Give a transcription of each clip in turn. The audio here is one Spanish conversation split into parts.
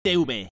TV.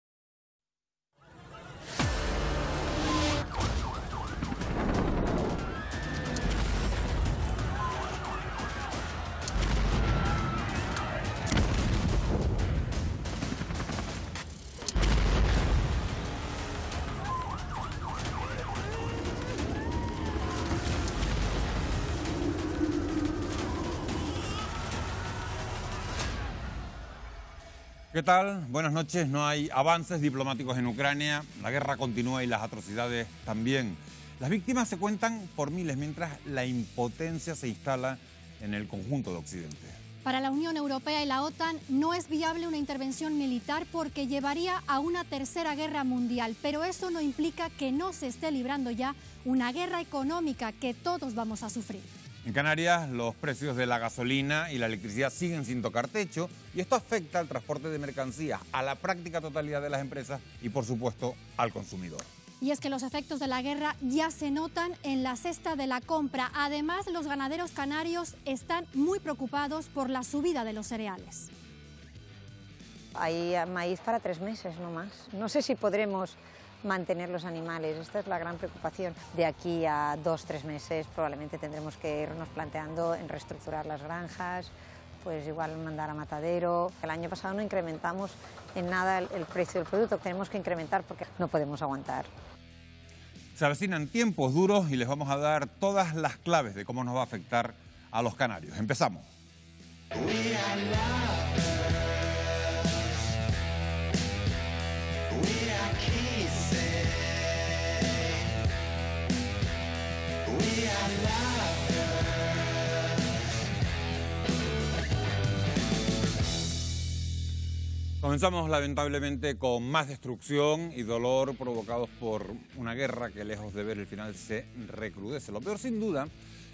¿Qué tal? Buenas noches. No hay avances diplomáticos en Ucrania. La guerra continúa y las atrocidades también. Las víctimas se cuentan por miles, mientras la impotencia se instala en el conjunto de Occidente. Para la Unión Europea y la OTAN no es viable una intervención militar porque llevaría a una tercera guerra mundial. Pero eso no implica que no se esté librando ya una guerra económica que todos vamos a sufrir. En Canarias, los precios de la gasolina y la electricidad siguen sin tocar techo y esto afecta al transporte de mercancías, a la práctica totalidad de las empresas y, por supuesto, al consumidor. Y es que los efectos de la guerra ya se notan en la cesta de la compra. Además, los ganaderos canarios están muy preocupados por la subida de los cereales. Hay maíz para 3 meses, no más. No sé si podremos mantener los animales, esta es la gran preocupación. De aquí a 2-3 meses probablemente tendremos que irnos planteando en reestructurar las granjas, pues igual mandar a matadero. El año pasado no incrementamos en nada el precio del producto, tenemos que incrementar porque no podemos aguantar. Se avecinan tiempos duros y les vamos a dar todas las claves de cómo nos va a afectar a los canarios. Empezamos. Comenzamos lamentablemente con más destrucción y dolor provocados por una guerra que, lejos de ver el final, se recrudece. Lo peor, sin duda,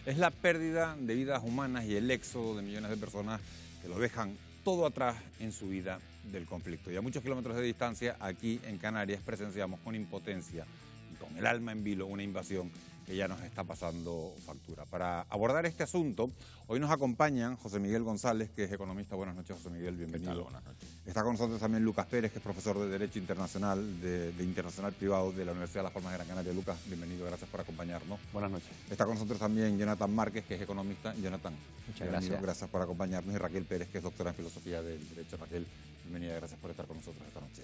es la pérdida de vidas humanas y el éxodo de millones de personas que lo dejan todo atrás en su vida del conflicto. Y a muchos kilómetros de distancia, aquí en Canarias, presenciamos con impotencia y con el alma en vilo una invasión que ya nos está pasando factura. Para abordar este asunto, hoy nos acompañan José Miguel González, que es economista. Buenas noches, José Miguel, bienvenido. ¿Qué tal? Buenas noches. Está con nosotros también Lucas Pérez, que es profesor de Derecho Internacional, de Internacional Privado de la Universidad de Las Palmas de Gran Canaria. Lucas, bienvenido, gracias por acompañarnos. Buenas noches. Está con nosotros también Jonathan Márquez, que es economista. Jonathan, muchas gracias. Gracias por acompañarnos. Y Raquel Pérez, que es doctora en Filosofía del Derecho. Raquel, bienvenida, gracias por estar con nosotros esta noche.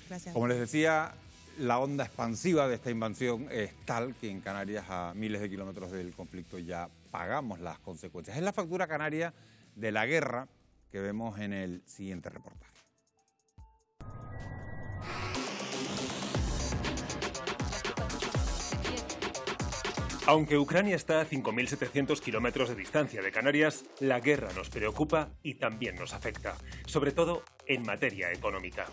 Gracias. Como les decía, la onda expansiva de esta invasión es tal que en Canarias, a miles de kilómetros del conflicto, ya pagamos las consecuencias. Es la factura canaria de la guerra que vemos en el siguiente reportaje. Aunque Ucrania está a 5.700 kilómetros de distancia de Canarias, la guerra nos preocupa y también nos afecta, sobre todo en materia económica.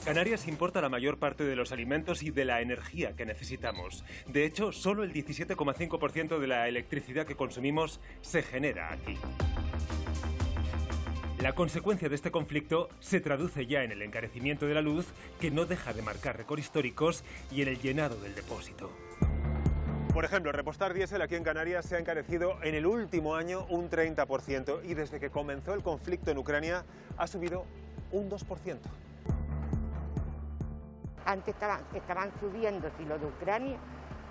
Canarias importa la mayor parte de los alimentos y de la energía que necesitamos. De hecho, solo el 17,5% de la electricidad que consumimos se genera aquí. La consecuencia de este conflicto se traduce ya en el encarecimiento de la luz, que no deja de marcar récords históricos, y en el llenado del depósito. Por ejemplo, repostar diésel aquí en Canarias se ha encarecido en el último año un 30% y desde que comenzó el conflicto en Ucrania ha subido un 2%. Antes estaban subiendo, si lo de Ucrania,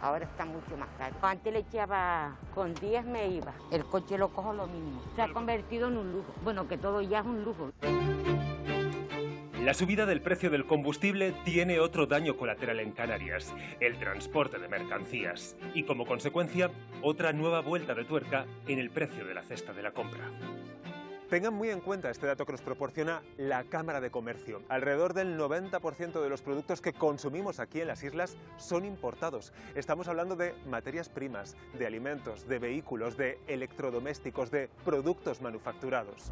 ahora está mucho más caro. Antes le echaba, con 10 me iba, el coche lo cojo lo mismo. Se ha convertido en un lujo, bueno, que todo ya es un lujo. La subida del precio del combustible tiene otro daño colateral en Canarias, el transporte de mercancías, y como consecuencia, otra nueva vuelta de tuerca en el precio de la cesta de la compra. Tengan muy en cuenta este dato que nos proporciona la Cámara de Comercio. Alrededor del 90% de los productos que consumimos aquí en las islas son importados. Estamos hablando de materias primas, de alimentos, de vehículos, de electrodomésticos, de productos manufacturados.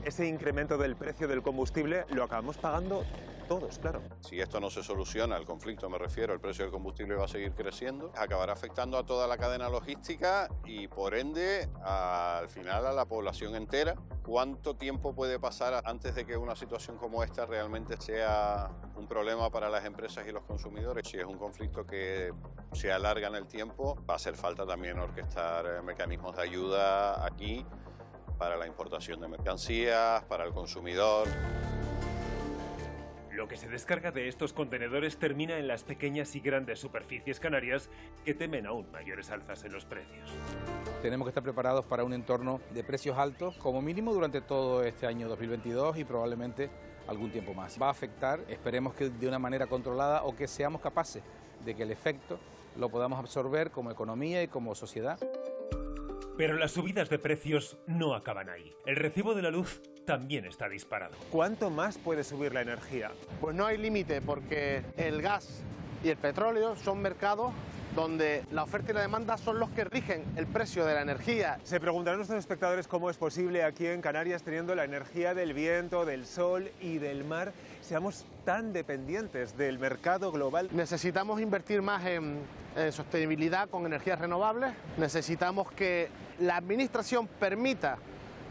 ese incremento del precio del combustible lo acabamos pagando todos, claro. Si esto no se soluciona, el conflicto me refiero, el precio del combustible va a seguir creciendo, acabará afectando a toda la cadena logística y por ende al final a la población entera. ¿Cuánto tiempo puede pasar antes de que una situación como esta realmente sea un problema para las empresas y los consumidores? Si es un conflicto que se alarga en el tiempo, va a hacer falta también orquestar mecanismos de ayuda aquí para la importación de mercancías, para el consumidor. Lo que se descarga de estos contenedores termina en las pequeñas y grandes superficies canarias que temen aún mayores alzas en los precios. Tenemos que estar preparados para un entorno de precios altos, como mínimo durante todo este año 2022 y probablemente algún tiempo más. Va a afectar, esperemos que de una manera controlada o que seamos capaces de que el efecto lo podamos absorber como economía y como sociedad. Pero las subidas de precios no acaban ahí. El recibo de la luz también está disparado. ¿Cuánto más puede subir la energía? Pues no hay límite porque el gas y el petróleo son mercados donde la oferta y la demanda son los que rigen el precio de la energía. Se preguntarán nuestros espectadores cómo es posible aquí en Canarias, teniendo la energía del viento, del sol y del mar, seamos tan dependientes del mercado global. Necesitamos invertir más en sostenibilidad con energías renovables. Necesitamos que la administración permita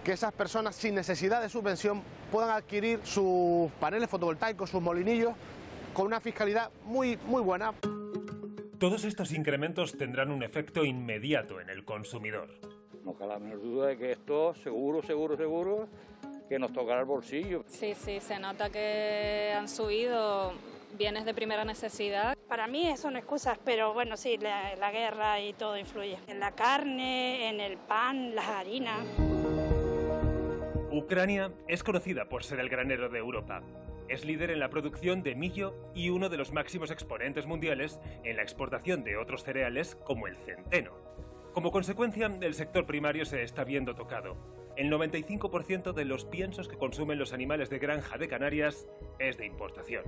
que esas personas sin necesidad de subvención puedan adquirir sus paneles fotovoltaicos, sus molinillos, con una fiscalidad muy buena. Todos estos incrementos tendrán un efecto inmediato en el consumidor. No cabe la menor duda de que esto seguro que nos tocará el bolsillo. Sí, se nota que han subido bienes de primera necesidad. Para mí son excusas, pero bueno, sí, la guerra y todo influye. En la carne, en el pan, las harinas. Ucrania es conocida por ser el granero de Europa. Es líder en la producción de millo y uno de los máximos exponentes mundiales en la exportación de otros cereales como el centeno. Como consecuencia, el sector primario se está viendo tocado. El 95% de los piensos que consumen los animales de granja de Canarias es de importación.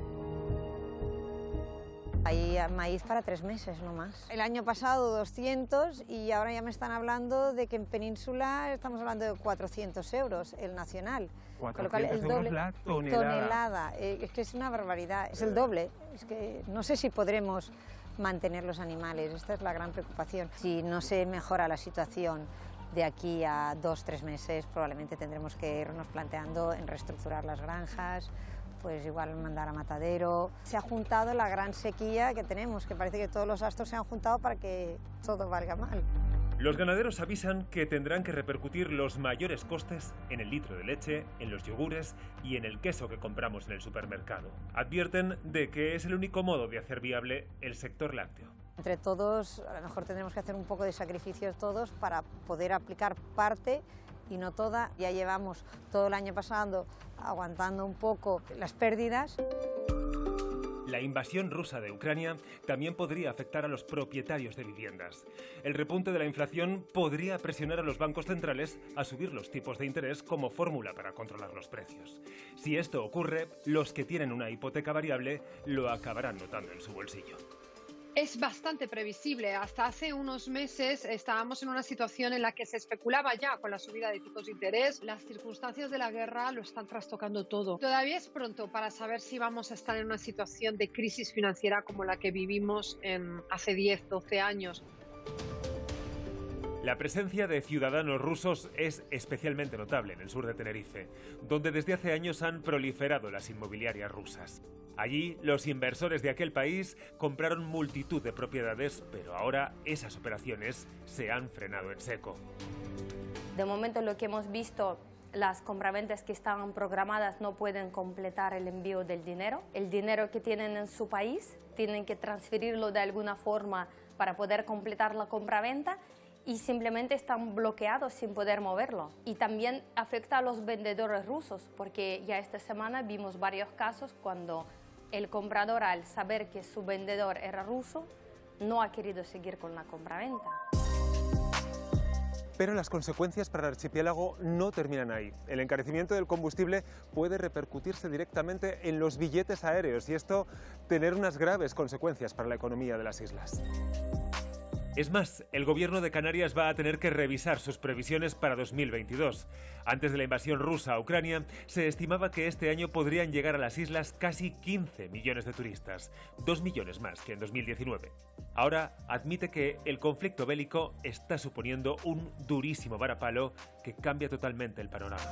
Hay maíz para 3 meses, no más. El año pasado 200 y ahora ya me están hablando de que en Península estamos hablando de 400 euros el nacional. 400 con lo cual, el doble, la tonelada. Es que es una barbaridad, es el doble. Es que no sé si podremos mantener los animales, esta es la gran preocupación. Si no se mejora la situación de aquí a 2-3 meses, probablemente tendremos que irnos planteando en reestructurar las granjas, pues igual mandar a matadero. Se ha juntado la gran sequía que tenemos, que parece que todos los astros se han juntado para que todo valga mal. Los ganaderos avisan que tendrán que repercutir los mayores costes en el litro de leche, en los yogures y en el queso que compramos en el supermercado. Advierten de que es el único modo de hacer viable el sector lácteo. Entre todos, a lo mejor tendremos que hacer un poco de sacrificios todos para poder aplicar parte y no toda. Ya llevamos todo el año pasado aguantando un poco las pérdidas. La invasión rusa de Ucrania también podría afectar a los propietarios de viviendas. El repunte de la inflación podría presionar a los bancos centrales a subir los tipos de interés como fórmula para controlar los precios. Si esto ocurre, los que tienen una hipoteca variable lo acabarán notando en su bolsillo. Es bastante previsible. Hasta hace unos meses estábamos en una situación en la que se especulaba ya con la subida de tipos de interés. Las circunstancias de la guerra lo están trastocando todo. Todavía es pronto para saber si vamos a estar en una situación de crisis financiera como la que vivimos hace 10, 12 años. La presencia de ciudadanos rusos es especialmente notable en el sur de Tenerife, donde desde hace años han proliferado las inmobiliarias rusas. Allí, los inversores de aquel país compraron multitud de propiedades, pero ahora esas operaciones se han frenado en seco. De momento lo que hemos visto, las compraventas que estaban programadas no pueden completar el envío del dinero. El dinero que tienen en su país tienen que transferirlo de alguna forma para poder completar la compraventa y simplemente están bloqueados sin poder moverlo. Y también afecta a los vendedores rusos, porque ya esta semana vimos varios casos cuando el comprador, al saber que su vendedor era ruso, no ha querido seguir con la compraventa. Pero las consecuencias para el archipiélago no terminan ahí. El encarecimiento del combustible puede repercutirse directamente en los billetes aéreos y esto tener unas graves consecuencias para la economía de las islas. Es más, el gobierno de Canarias va a tener que revisar sus previsiones para 2022. Antes de la invasión rusa a Ucrania, se estimaba que este año podrían llegar a las islas casi 15 millones de turistas, 2 millones más que en 2019. Ahora admite que el conflicto bélico está suponiendo un durísimo varapalo que cambia totalmente el panorama.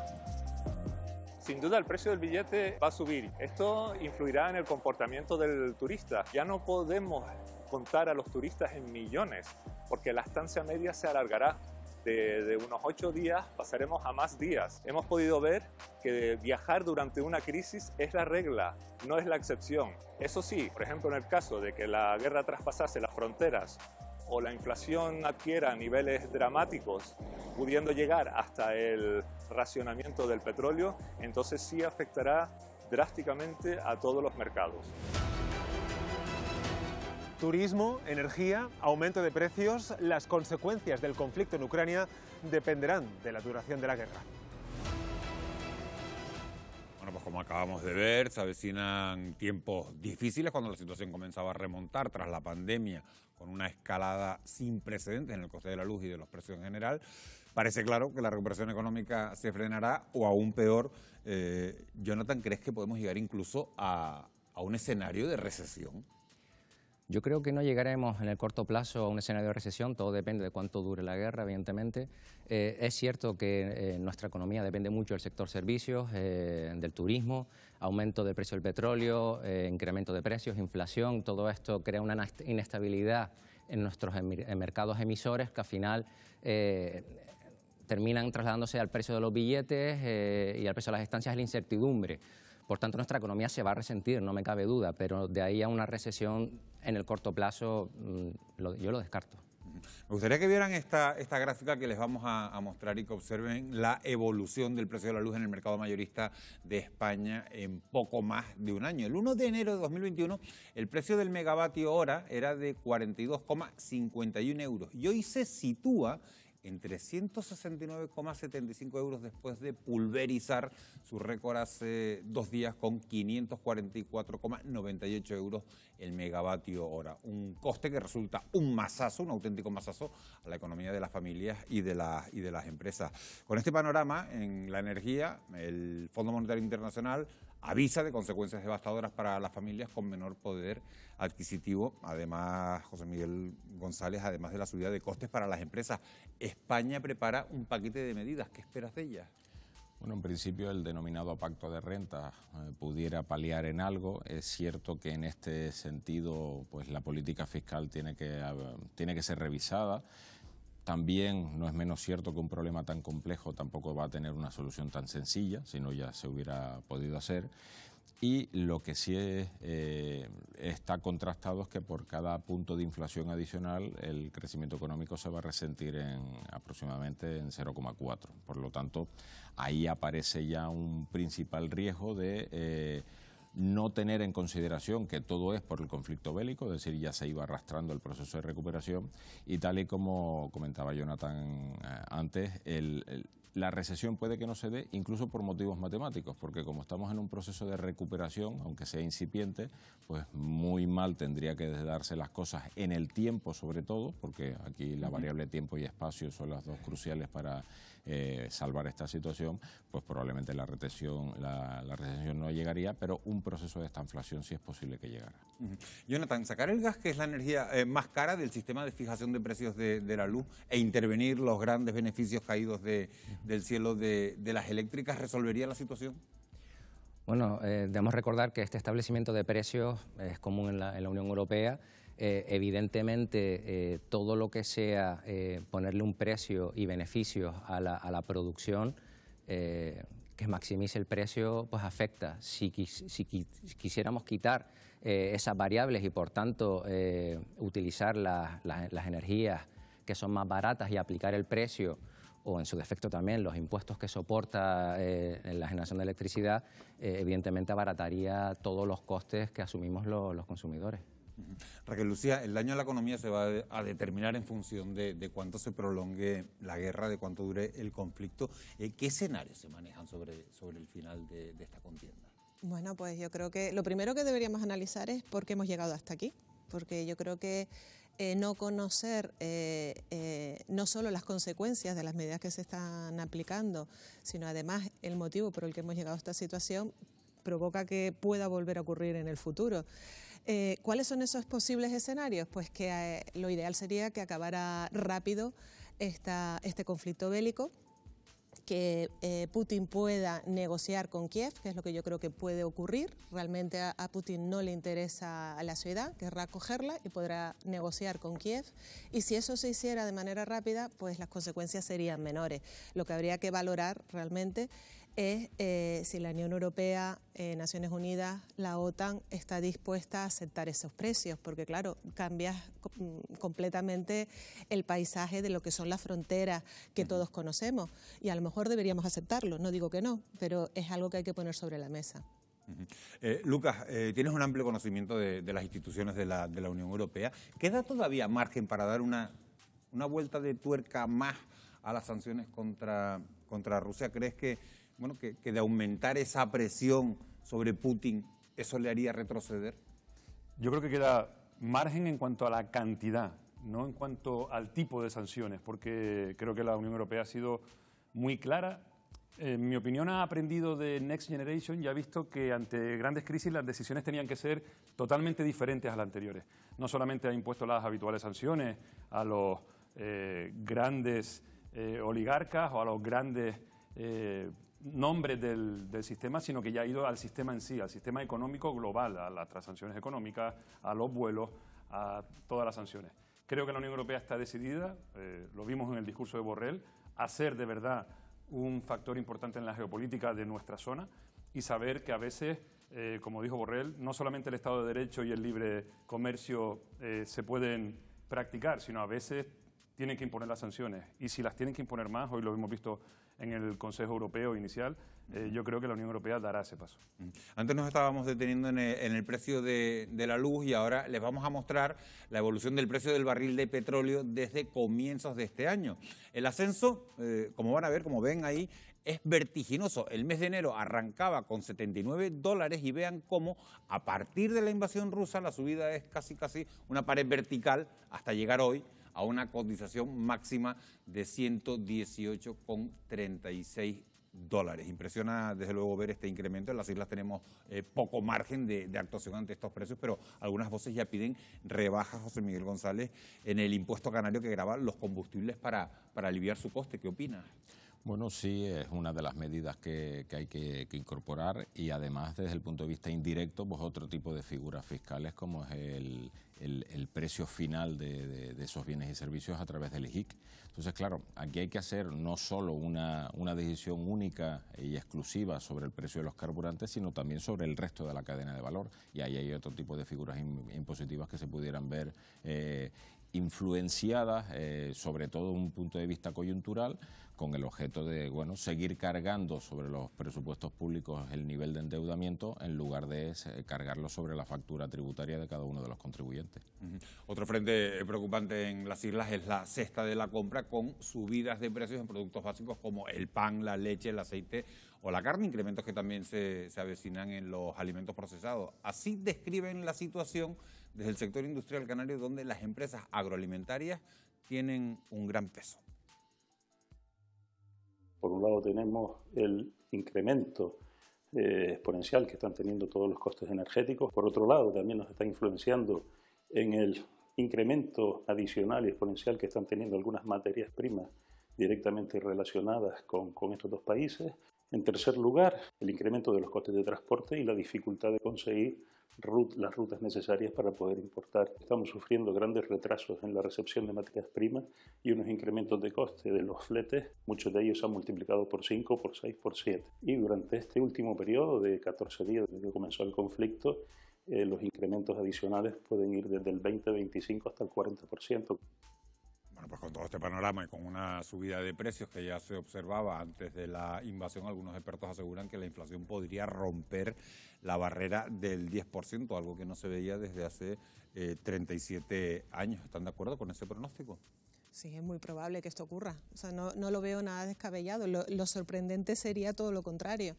Sin duda el precio del billete va a subir. Esto influirá en el comportamiento del turista. Ya no podemos contar a los turistas en millones, porque la estancia media se alargará. De unos 8 días pasaremos a más días. Hemos podido ver que viajar durante una crisis es la regla, no es la excepción. Eso sí, por ejemplo, en el caso de que la guerra traspasase las fronteras o la inflación adquiera niveles dramáticos, pudiendo llegar hasta el racionamiento del petróleo, entonces sí afectará drásticamente a todos los mercados. Turismo, energía, aumento de precios, las consecuencias del conflicto en Ucrania dependerán de la duración de la guerra. Bueno, pues como acabamos de ver, se avecinan tiempos difíciles cuando la situación comenzaba a remontar tras la pandemia, con una escalada sin precedentes en el coste de la luz y de los precios en general. Parece claro que la recuperación económica se frenará, o aún peor, Jonathan, ¿crees que podemos llegar incluso a un escenario de recesión? Yo creo que no llegaremos en el corto plazo a un escenario de recesión, todo depende de cuánto dure la guerra, evidentemente. Es cierto que nuestra economía depende mucho del sector servicios, del turismo, aumento del precio del petróleo, incremento de precios, inflación, todo esto crea una inestabilidad en nuestros mercados emisores que al final terminan trasladándose al precio de los billetes y al precio de las estancias, la incertidumbre. Por tanto, nuestra economía se va a resentir, no me cabe duda, pero de ahí a una recesión en el corto plazo, yo lo descarto. Me gustaría que vieran esta gráfica que les vamos a mostrar y que observen la evolución del precio de la luz en el mercado mayorista de España en poco más de un año. El 1 de enero de 2021, el precio del megavatio hora era de 42,51 euros y hoy se sitúa en 369,75 euros después de pulverizar su récord hace 2 días con 544,98 euros el megavatio hora. Un coste que resulta un masazo, un auténtico masazo a la economía de las familias y de las empresas. Con este panorama en la energía, el Fondo Monetario Internacional avisa de consecuencias devastadoras para las familias con menor poder adquisitivo. Además, José Miguel González, además de la subida de costes para las empresas, España prepara un paquete de medidas. ¿Qué esperas de ellas? Bueno, en principio el denominado pacto de renta pudiera paliar en algo. Es cierto que en este sentido pues la política fiscal tiene que ser revisada. También no es menos cierto que un problema tan complejo tampoco va a tener una solución tan sencilla, si no ya se hubiera podido hacer. Y lo que sí está contrastado es que por cada punto de inflación adicional el crecimiento económico se va a resentir aproximadamente en 0,4. Por lo tanto, ahí aparece ya un principal riesgo de no tener en consideración que todo es por el conflicto bélico, es decir, ya se iba arrastrando el proceso de recuperación y tal y como comentaba Jonathan antes, la recesión puede que no se dé incluso por motivos matemáticos, porque como estamos en un proceso de recuperación, aunque sea incipiente, pues muy mal tendría que darse las cosas en el tiempo sobre todo, porque aquí la variable tiempo y espacio son las dos cruciales para salvar esta situación, pues probablemente la recesión no llegaría, pero un proceso de estanflación sí es posible que llegara. Jonathan, sacar el gas, que es la energía más cara del sistema de fijación de precios de la luz, e intervenir los grandes beneficios caídos del cielo de las eléctricas, ¿resolvería la situación? Bueno, debemos recordar que este establecimiento de precios es común en la Unión Europea. Evidentemente, todo lo que sea ponerle un precio y beneficios a la producción que maximice el precio, pues afecta. Si quisiéramos quitar esas variables y, por tanto, utilizar las energías que son más baratas y aplicar el precio, o en su defecto también los impuestos que soporta la generación de electricidad, evidentemente abarataría todos los costes que asumimos los consumidores. Raquel Lucía, el daño a la economía se va a determinar en función de cuánto se prolongue la guerra, de cuánto dure el conflicto. ¿Qué escenarios se manejan sobre el final de esta contienda? Bueno, pues yo creo que lo primero que deberíamos analizar es por qué hemos llegado hasta aquí. porque yo creo que no conocer no solo las consecuencias de las medidas que se están aplicando, sino además el motivo por el que hemos llegado a esta situación provoca que pueda volver a ocurrir en el futuro. ¿Cuáles son esos posibles escenarios? Pues que lo ideal sería que acabara rápido este conflicto bélico, que Putin pueda negociar con Kiev, que es lo que yo creo que puede ocurrir. Realmente a Putin no le interesa a la ciudad, querrá cogerla y podrá negociar con Kiev. Y si eso se hiciera de manera rápida, pues las consecuencias serían menores. Lo que habría que valorar realmente es si la Unión Europea, Naciones Unidas, la OTAN está dispuesta a aceptar esos precios, porque claro, cambia completamente el paisaje de lo que son las fronteras que todos conocemos y a lo mejor deberíamos aceptarlo, no digo que no, pero es algo que hay que poner sobre la mesa. Lucas, tienes un amplio conocimiento de las instituciones de la Unión Europea. ¿Queda todavía margen para dar una vuelta de tuerca más a las sanciones contra Rusia? ¿Crees que de aumentar esa presión sobre Putin, eso le haría retroceder? Yo creo que queda margen en cuanto a la cantidad, no en cuanto al tipo de sanciones, porque creo que la Unión Europea ha sido muy clara. En mi opinión, ha aprendido de Next Generation y ha visto que ante grandes crisis las decisiones tenían que ser totalmente diferentes a las anteriores. No solamente ha impuesto las habituales sanciones a los grandes oligarcas o a los grandes nombres del sistema, sino que ya ha ido al sistema en sí, al sistema económico global, a las transacciones económicas, a los vuelos, a todas las sanciones. Creo que la Unión Europea está decidida, lo vimos en el discurso de Borrell, a ser de verdad un factor importante en la geopolítica de nuestra zona y saber que a veces, como dijo Borrell, no solamente el Estado de Derecho y el libre comercio se pueden practicar, sino a veces tienen que imponer las sanciones. Y si las tienen que imponer más, hoy lo hemos visto en el Consejo Europeo inicial, yo creo que la Unión Europea dará ese paso. Antes nos estábamos deteniendo en el precio de la luz y ahora les vamos a mostrar la evolución del precio del barril de petróleo desde comienzos de este año. El ascenso, como van a ver, como ven ahí, es vertiginoso. El mes de enero arrancaba con $79 y vean cómo a partir de la invasión rusa la subida es casi una pared vertical hasta llegar hoy a una cotización máxima de $118,36. Impresiona desde luego ver este incremento. En las islas tenemos poco margen de actuación ante estos precios, pero algunas voces ya piden rebajas, José Miguel González, en el impuesto canario que grava los combustibles para aliviar su coste. ¿Qué opina? Bueno, sí, es una de las medidas que hay que incorporar y además desde el punto de vista indirecto, pues otro tipo de figuras fiscales como es el precio final de esos bienes y servicios a través del IGIC. Entonces, claro, aquí hay que hacer no solo una decisión única y exclusiva sobre el precio de los carburantes, sino también sobre el resto de la cadena de valor. Y ahí hay otro tipo de figuras impositivas que se pudieran ver influenciadas, sobre todo desde un punto de vista coyuntural, con el objeto de seguir cargando sobre los presupuestos públicos el nivel de endeudamiento en lugar de cargarlo sobre la factura tributaria de cada uno de los contribuyentes. Otro frente preocupante en las islas es la cesta de la compra, con subidas de precios en productos básicos como el pan, la leche, el aceite o la carne, incrementos que también se avecinan en los alimentos procesados. Así describen la situación desde el sector industrial canario, donde las empresas agroalimentarias tienen un gran peso. Por un lado tenemos el incremento exponencial que están teniendo todos los costes energéticos. Por otro lado, también nos está influenciando en el incremento adicional y exponencial que están teniendo algunas materias primas directamente relacionadas con estos dos países. En tercer lugar, el incremento de los costes de transporte y la dificultad de conseguir las rutas necesarias para poder importar. Estamos sufriendo grandes retrasos en la recepción de materias primas y unos incrementos de coste de los fletes. Muchos de ellos se han multiplicado por 5, por 6, por 7. Y durante este último periodo de 14 días desde que comenzó el conflicto, los incrementos adicionales pueden ir desde el 20, 25 hasta el 40%. Bueno, pues con todo este panorama y con una subida de precios que ya se observaba antes de la invasión, algunos expertos aseguran que la inflación podría romper la barrera del 10%, algo que no se veía desde hace 37 años. ¿Están de acuerdo con ese pronóstico? Sí, es muy probable que esto ocurra. O sea, no lo veo nada descabellado. Lo sorprendente sería todo lo contrario.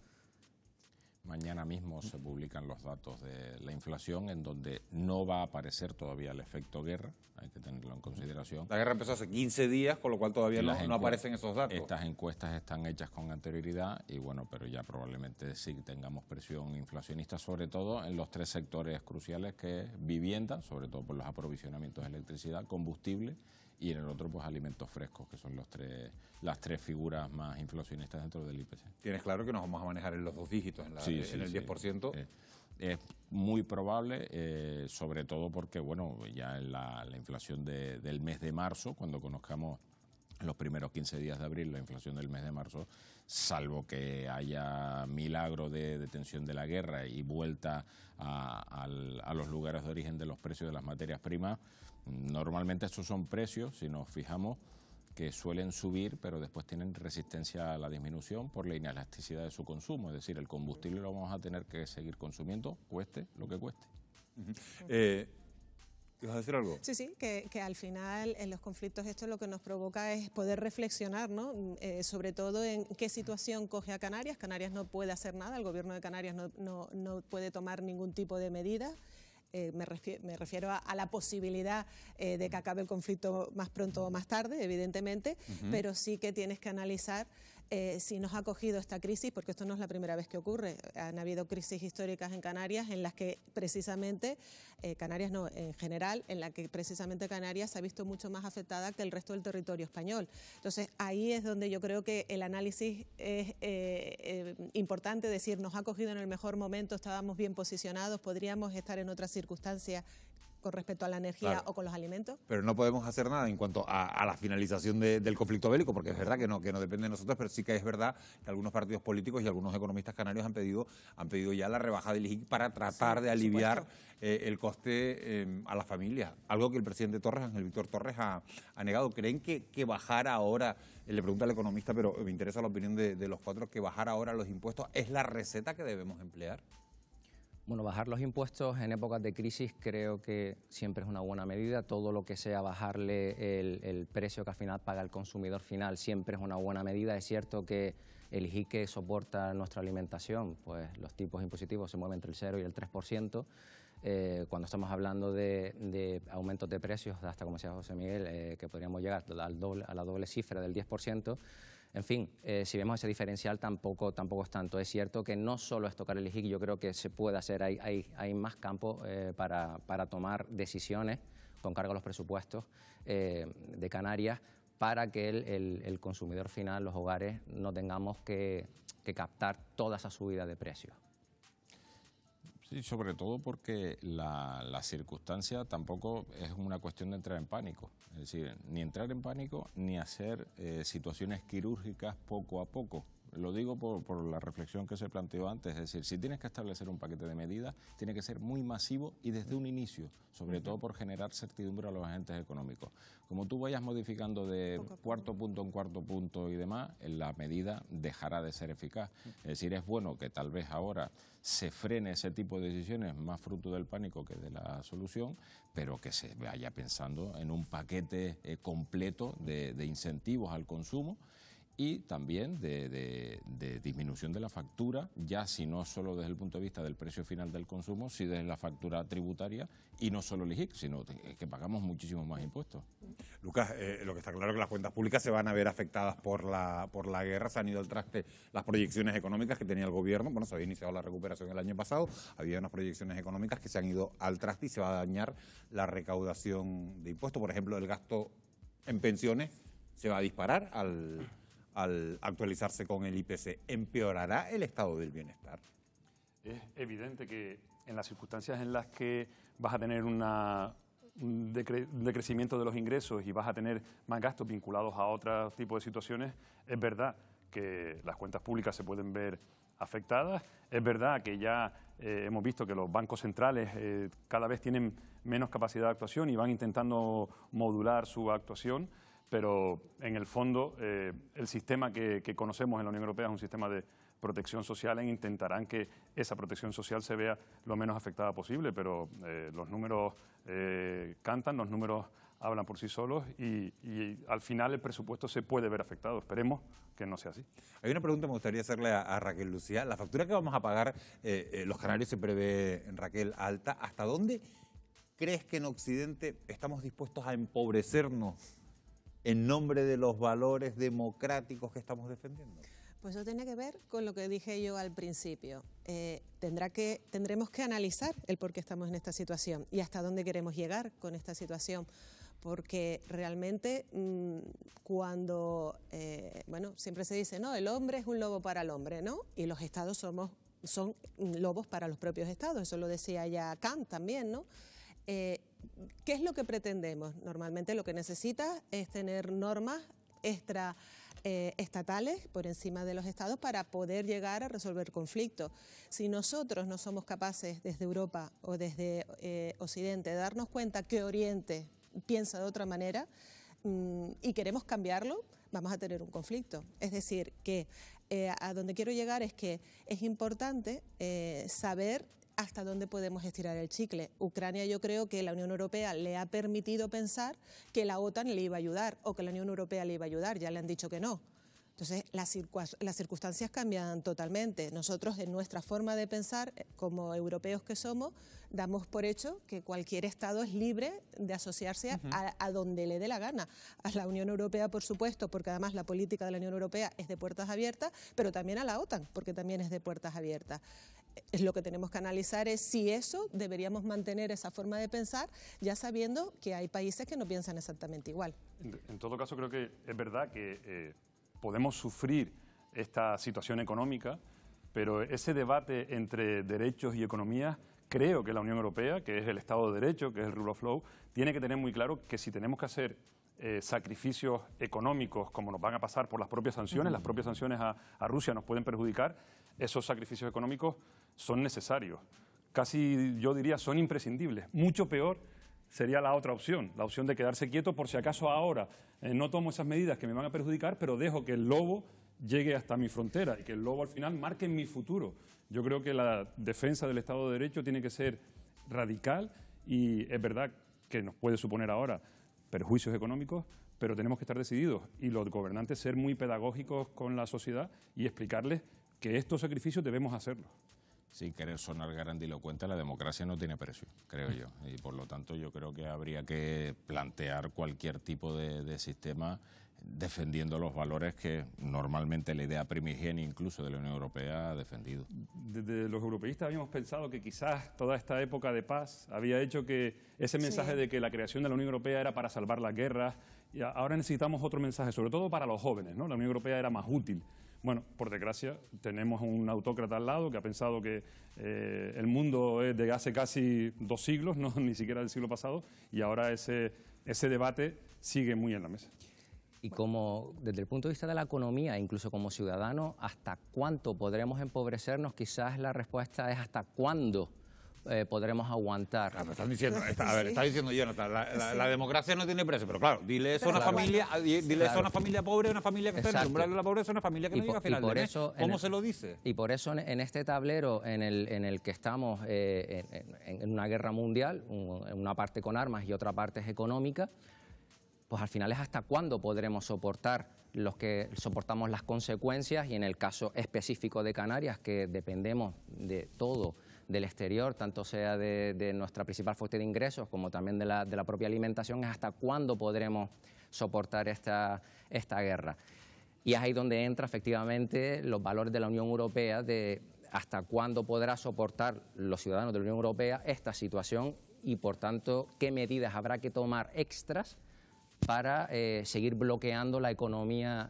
Mañana mismo se publican los datos de la inflación, en donde no va a aparecer todavía el efecto guerra, hay que tenerlo en consideración. La guerra empezó hace 15 días, con lo cual todavía no aparecen esos datos. Estas encuestas están hechas con anterioridad y bueno, pero ya probablemente sí tengamos presión inflacionista, sobre todo en los tres sectores cruciales, que es vivienda, sobre todo por los aprovisionamientos de electricidad, combustible, y en el otro pues alimentos frescos, que son las tres figuras más inflacionistas dentro del IPC. ¿Tienes claro que nos vamos a manejar en los 2 dígitos, en el 10%? Es muy probable, sobre todo porque, bueno, ya en la inflación del mes de marzo, cuando conozcamos los primeros 15 días de abril, la inflación del mes de marzo, salvo que haya milagro de detención de la guerra y vuelta a los lugares de origen de los precios de las materias primas, normalmente estos son precios, si nos fijamos, que suelen subir, pero después tienen resistencia a la disminución por la inelasticidad de su consumo. Es decir, el combustible lo vamos a tener que seguir consumiendo, cueste lo que cueste. ¿Ibas a decir algo? Sí, que al final en los conflictos esto lo que nos provoca es poder reflexionar, ¿no? Sobre todo en qué situación coge a Canarias. Canarias no puede hacer nada, el gobierno de Canarias no puede tomar ningún tipo de medida. Me refiero a la posibilidad de que acabe el conflicto más pronto o más tarde, evidentemente, pero sí que tienes que analizar si nos ha cogido esta crisis, porque esto no es la primera vez que ocurre. Han habido crisis históricas en Canarias en las que precisamente, Canarias no, en general, en la que precisamente Canarias se ha visto mucho más afectada que el resto del territorio español. Entonces, ahí es donde yo creo que el análisis es importante, decir, nos ha cogido en el mejor momento, estábamos bien posicionados, podríamos estar en otras circunstancias con respecto a la energía o con los alimentos. Pero no podemos hacer nada en cuanto a la finalización del conflicto bélico, porque es verdad que no depende de nosotros, pero sí que es verdad que algunos partidos políticos y algunos economistas canarios han pedido ya la rebaja del IGIC para tratar de aliviar el coste a las familias. Algo que el presidente Torres, Ángel Víctor Torres, ha negado. ¿Creen que bajar ahora, le pregunta al economista, pero me interesa la opinión de los cuatro, que bajar ahora los impuestos es la receta que debemos emplear? Bueno, bajar los impuestos en épocas de crisis creo que siempre es una buena medida. Todo lo que sea bajarle el precio que al final paga el consumidor final siempre es una buena medida. Es cierto que el IGIC que soporta nuestra alimentación, pues los tipos impositivos se mueven entre el 0 y el 3%. Cuando estamos hablando de aumentos de precios, hasta como decía José Miguel, que podríamos llegar a la doble cifra del 10%. En fin, si vemos ese diferencial tampoco es tanto. Es cierto que no solo es tocar el IGIC, yo creo que se puede hacer, hay más campo para tomar decisiones con cargo a los presupuestos de Canarias para que el consumidor final, los hogares, no tengamos que captar toda esa subida de precios. Sí, sobre todo porque la circunstancia tampoco es una cuestión de entrar en pánico. Es decir, ni entrar en pánico ni hacer situaciones quirúrgicas poco a poco. Lo digo por la reflexión que se planteó antes. Es decir, si tienes que establecer un paquete de medidas, tiene que ser muy masivo y desde un inicio, sobre todo por generar certidumbre a los agentes económicos. Como tú vayas modificando de cuarto punto en cuarto punto y demás, la medida dejará de ser eficaz. Es decir, es bueno que tal vez ahora se frene ese tipo de decisiones, más fruto del pánico que de la solución, pero que se vaya pensando en un paquete completo de incentivos al consumo y también de disminución de la factura, ya si no solo desde el punto de vista del precio final del consumo, si desde la factura tributaria y no solo el IGIC, sino que pagamos muchísimos más impuestos. Lucas, lo que está claro es que las cuentas públicas se van a ver afectadas por la guerra, se han ido al traste las proyecciones económicas que tenía el gobierno. Bueno, se había iniciado la recuperación el año pasado, había unas proyecciones económicas que se han ido al traste y se va a dañar la recaudación de impuestos. Por ejemplo, el gasto en pensiones se va a disparar al actualizarse con el IPC. ¿Empeorará el estado del bienestar? Es evidente que en las circunstancias en las que vas a tener un decrecimiento de los ingresos y vas a tener más gastos vinculados a otro tipo de situaciones, es verdad que las cuentas públicas se pueden ver afectadas. Es verdad que ya hemos visto que los bancos centrales cada vez tienen menos capacidad de actuación y van intentando modular su actuación, pero en el fondo el sistema que conocemos en la Unión Europea es un sistema de protección social e intentarán que esa protección social se vea lo menos afectada posible, pero los números cantan, los números hablan por sí solos y al final el presupuesto se puede ver afectado. Esperemos que no sea así. Hay una pregunta que me gustaría hacerle a Raquel Lucía. La factura que vamos a pagar los canarios se prevé, Raquel, alta. ¿Hasta dónde crees que en Occidente estamos dispuestos a empobrecernos en nombre de los valores democráticos que estamos defendiendo? Pues eso tiene que ver con lo que dije yo al principio. Tendremos que analizar el por qué estamos en esta situación y hasta dónde queremos llegar con esta situación. Porque realmente cuando, bueno, siempre se dice, no, el hombre es un lobo para el hombre, ¿no? Y los estados son lobos para los propios estados, eso lo decía ya Kant también, ¿no? ¿Qué es lo que pretendemos? Normalmente lo que necesitas es tener normas estatales por encima de los estados para poder llegar a resolver conflictos. Si nosotros no somos capaces desde Europa o desde Occidente de darnos cuenta que Oriente piensa de otra manera y queremos cambiarlo, vamos a tener un conflicto. Es decir, que a donde quiero llegar es que es importante saber hasta dónde podemos estirar el chicle. Ucrania, yo creo que la Unión Europea le ha permitido pensar que la OTAN le iba a ayudar o que la Unión Europea le iba a ayudar, ya le han dicho que no. Entonces, las circunstancias cambian totalmente. Nosotros, en nuestra forma de pensar, como europeos que somos, damos por hecho que cualquier Estado es libre de asociarse a donde le dé la gana. A la Unión Europea, por supuesto, porque además la política de la Unión Europea es de puertas abiertas, pero también a la OTAN, porque también es de puertas abiertas. Lo que tenemos que analizar es si eso deberíamos mantener esa forma de pensar, ya sabiendo que hay países que no piensan exactamente igual. En todo caso, creo que es verdad que podemos sufrir esta situación económica, pero ese debate entre derechos y economía, creo que la Unión Europea, que es el Estado de Derecho, que es el Rule of Law, tiene que tener muy claro que si tenemos que hacer sacrificios económicos, como nos van a pasar por las propias sanciones, las propias sanciones a Rusia nos pueden perjudicar, esos sacrificios económicos son necesarios. Casi, yo diría, son imprescindibles. Mucho peor sería la otra opción, la opción de quedarse quieto por si acaso ahora no tomo esas medidas que me van a perjudicar, pero dejo que el lobo llegue hasta mi frontera y que el lobo al final marque mi futuro. Yo creo que la defensa del Estado de Derecho tiene que ser radical y es verdad que nos puede suponer ahora perjuicios económicos, pero tenemos que estar decididos y los gobernantes ser muy pedagógicos con la sociedad y explicarles que estos sacrificios debemos hacerlos. Sin querer sonar grandilocuente, la democracia no tiene precio, creo yo. Y por lo tanto yo creo que habría que plantear cualquier tipo de sistema defendiendo los valores que normalmente la idea primigenia incluso de la Unión Europea ha defendido. Desde los europeístas habíamos pensado que quizás toda esta época de paz había hecho que ese mensaje de que la creación de la Unión Europea era para salvar las guerras, y ahora necesitamos otro mensaje, sobre todo para los jóvenes, ¿no? La Unión Europea era más útil. Bueno, por desgracia, tenemos un autócrata al lado que ha pensado que el mundo es de hace casi 2 siglos, no ni siquiera del siglo pasado, y ahora ese debate sigue muy en la mesa. Y como desde el punto de vista de la economía, incluso como ciudadanos, ¿hasta cuánto podremos empobrecernos? Quizás la respuesta es ¿hasta cuándo podremos aguantar? Están diciendo, está diciendo Jonathan, la democracia no tiene precio, pero claro, dile eso a una familia, eso a una familia pobre, una familia que está en el umbral de la pobreza, una familia que no llega a final de mes. ¿Cómo se lo dice? Y por eso en este tablero en el que estamos en una guerra mundial, una parte con armas y otra parte es económica, pues al final es hasta cuándo podremos soportar los que soportamos las consecuencias y en el caso específico de Canarias, que dependemos de todo del exterior, tanto sea de nuestra principal fuente de ingresos como también de la propia alimentación, es hasta cuándo podremos soportar esta guerra. Y es ahí donde entra efectivamente los valores de la Unión Europea, de hasta cuándo podrá soportar los ciudadanos de la Unión Europea esta situación y, por tanto, qué medidas habrá que tomar extras para seguir bloqueando la economía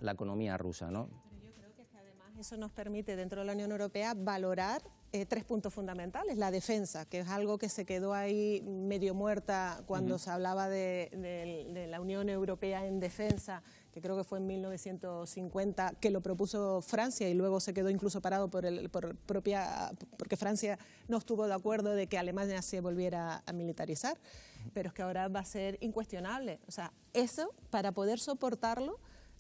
rusa, ¿no? Pero yo creo que además eso nos permite dentro de la Unión Europea valorar 3 puntos fundamentales. La defensa, que es algo que se quedó ahí medio muerta cuando se hablaba de la Unión Europea en defensa, que creo que fue en 1950, que lo propuso Francia y luego se quedó incluso parado porque Francia no estuvo de acuerdo de que Alemania se volviera a militarizar, pero es que ahora va a ser incuestionable. O sea, eso, para poder soportarlo,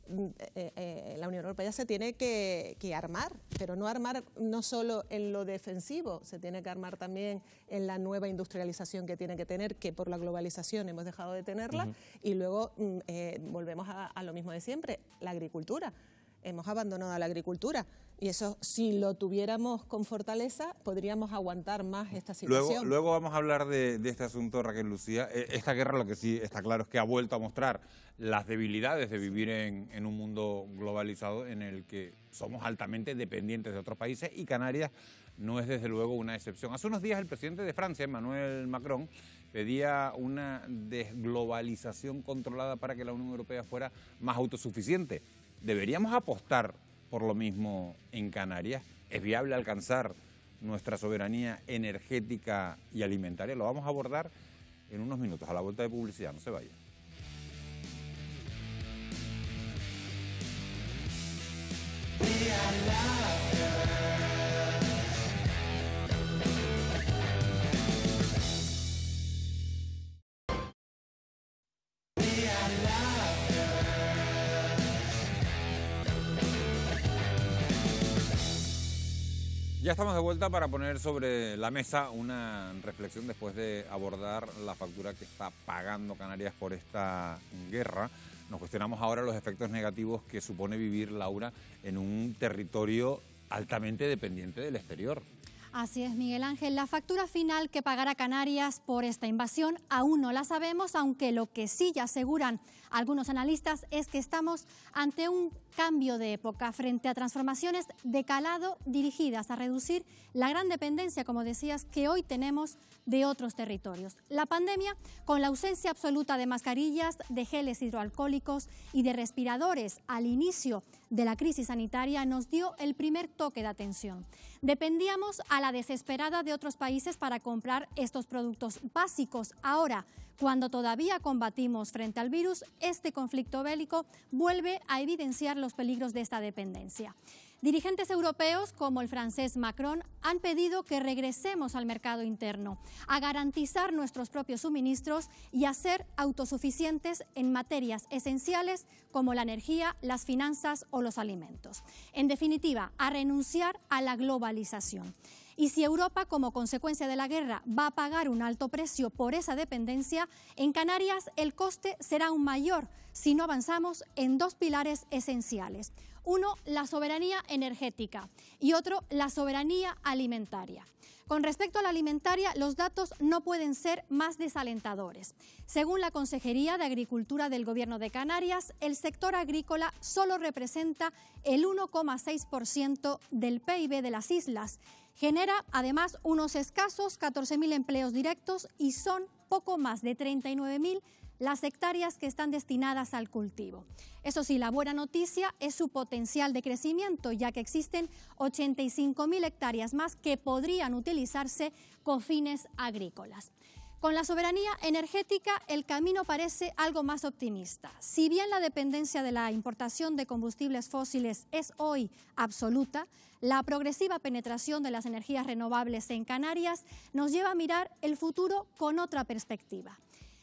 la Unión Europea se tiene que armar, pero no armar no solo en lo defensivo, se tiene que armar también en la nueva industrialización que tiene que tener, que por la globalización hemos dejado de tenerla, y luego volvemos a lo mismo de siempre, la agricultura. Hemos abandonado a la agricultura y eso, si lo tuviéramos con fortaleza, podríamos aguantar más esta situación. Luego vamos a hablar de este asunto, Raquel Lucía. Esta guerra, lo que sí está claro es que ha vuelto a mostrar las debilidades de vivir en un mundo globalizado en el que somos altamente dependientes de otros países, y Canarias no es desde luego una excepción. Hace unos días el presidente de Francia, Emmanuel Macron, pedía una desglobalización controlada para que la Unión Europea fuera más autosuficiente. ¿Deberíamos apostar por lo mismo en Canarias? ¿Es viable alcanzar nuestra soberanía energética y alimentaria? Lo vamos a abordar en unos minutos, a la vuelta de publicidad. No se vaya. Ya estamos de vuelta para poner sobre la mesa una reflexión después de abordar la factura que está pagando Canarias por esta guerra. Nos cuestionamos ahora los efectos negativos que supone vivir, Laura, en un territorio altamente dependiente del exterior. Así es, Miguel Ángel. La factura final que pagará Canarias por esta invasión aún no la sabemos, aunque lo que sí ya aseguran algunos analistas es que estamos ante un cambio de época frente a transformaciones de calado dirigidas a reducir la gran dependencia, como decías, que hoy tenemos de otros territorios. La pandemia, con la ausencia absoluta de mascarillas, de geles hidroalcohólicos y de respiradores al inicio de la crisis sanitaria, nos dio el primer toque de atención. Dependíamos a la desesperada de otros países para comprar estos productos básicos. Ahora, cuando todavía combatimos frente al virus, este conflicto bélico vuelve a evidenciar los peligros de esta dependencia. Dirigentes europeos, como el francés Macron, han pedido que regresemos al mercado interno, a garantizar nuestros propios suministros y a ser autosuficientes en materias esenciales como la energía, las finanzas o los alimentos. En definitiva, a renunciar a la globalización. Y si Europa, como consecuencia de la guerra, va a pagar un alto precio por esa dependencia, en Canarias el coste será aún mayor si no avanzamos en dos pilares esenciales. Uno, la soberanía energética y otro, la soberanía alimentaria. Con respecto a la alimentaria, los datos no pueden ser más desalentadores. Según la Consejería de Agricultura del Gobierno de Canarias, el sector agrícola solo representa el 1,6% del PIB de las islas. Genera además unos escasos 14.000 empleos directos y son poco más de 39.000 las hectáreas que están destinadas al cultivo. Eso sí, la buena noticia es su potencial de crecimiento, ya que existen 85.000 hectáreas más que podrían utilizarse con fines agrícolas. Con la soberanía energética, el camino parece algo más optimista. Si bien la dependencia de la importación de combustibles fósiles es hoy absoluta, la progresiva penetración de las energías renovables en Canarias nos lleva a mirar el futuro con otra perspectiva.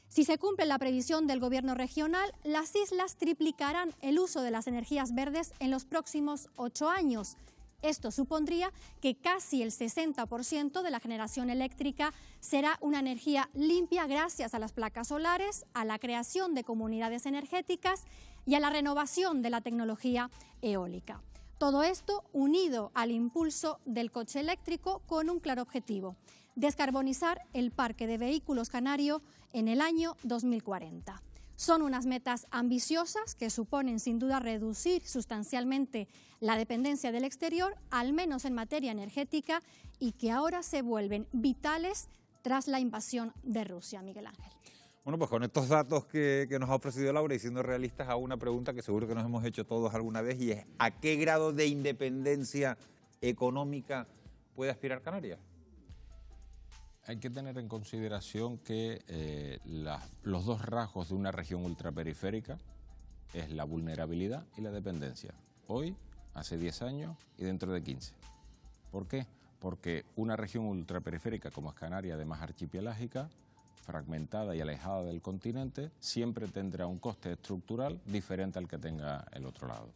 Si se cumple la previsión del Gobierno regional, las islas triplicarán el uso de las energías verdes en los próximos 8 años. Esto supondría que casi el 60% de la generación eléctrica será una energía limpia gracias a las placas solares, a la creación de comunidades energéticas y a la renovación de la tecnología eólica. Todo esto unido al impulso del coche eléctrico con un claro objetivo: descarbonizar el parque de vehículos canario en el año 2040. Son unas metas ambiciosas que suponen sin duda reducir sustancialmente la dependencia del exterior, al menos en materia energética, y que ahora se vuelven vitales tras la invasión de Rusia. Miguel Ángel. Bueno, pues con estos datos que nos ha ofrecido Laura y siendo realistas, hago una pregunta que seguro que nos hemos hecho todos alguna vez, y es: ¿a qué grado de independencia económica puede aspirar Canarias? Hay que tener en consideración que los dos rasgos de una región ultraperiférica es la vulnerabilidad y la dependencia. Hoy, hace 10 años y dentro de 15. ¿Por qué? Porque una región ultraperiférica como es Canarias, además archipelágica, fragmentada y alejada del continente, siempre tendrá un coste estructural diferente al que tenga el otro lado.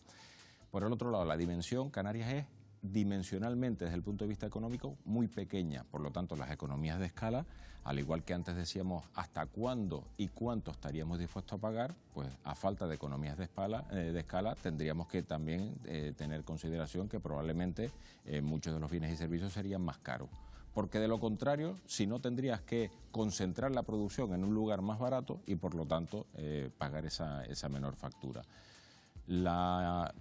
Por el otro lado, la dimensión, Canarias es dimensionalmente desde el punto de vista económico muy pequeña, por lo tanto las economías de escala, al igual que antes decíamos hasta cuándo y cuánto estaríamos dispuestos a pagar, pues a falta de economías de escala tendríamos que también tener consideración que probablemente muchos de los bienes y servicios serían más caros. Porque de lo contrario, si no, tendrías que concentrar la producción en un lugar más barato y por lo tanto pagar esa menor factura. La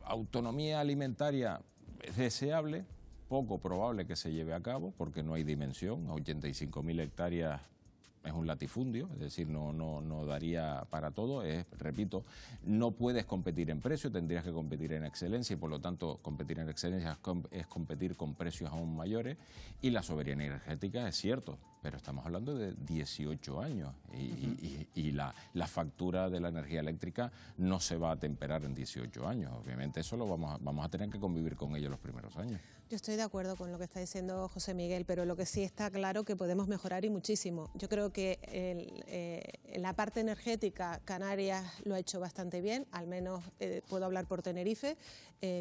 autonomía alimentaria es deseable, poco probable que se lleve a cabo porque no hay dimensión. 85.000 hectáreas es un latifundio, es decir, no daría para todo. Repito, no puedes competir en precio, tendrías que competir en excelencia y por lo tanto competir en excelencia es competir con precios aún mayores. Y la soberanía energética es cierto, pero estamos hablando de 18 años y la factura de la energía eléctrica no se va a atemperar en 18 años. Obviamente eso lo vamos a tener que convivir con ello los primeros años. Yo estoy de acuerdo con lo que está diciendo José Miguel, pero lo que sí está claro que podemos mejorar y muchísimo. Yo creo que en la parte energética Canarias lo ha hecho bastante bien, al menos puedo hablar por Tenerife,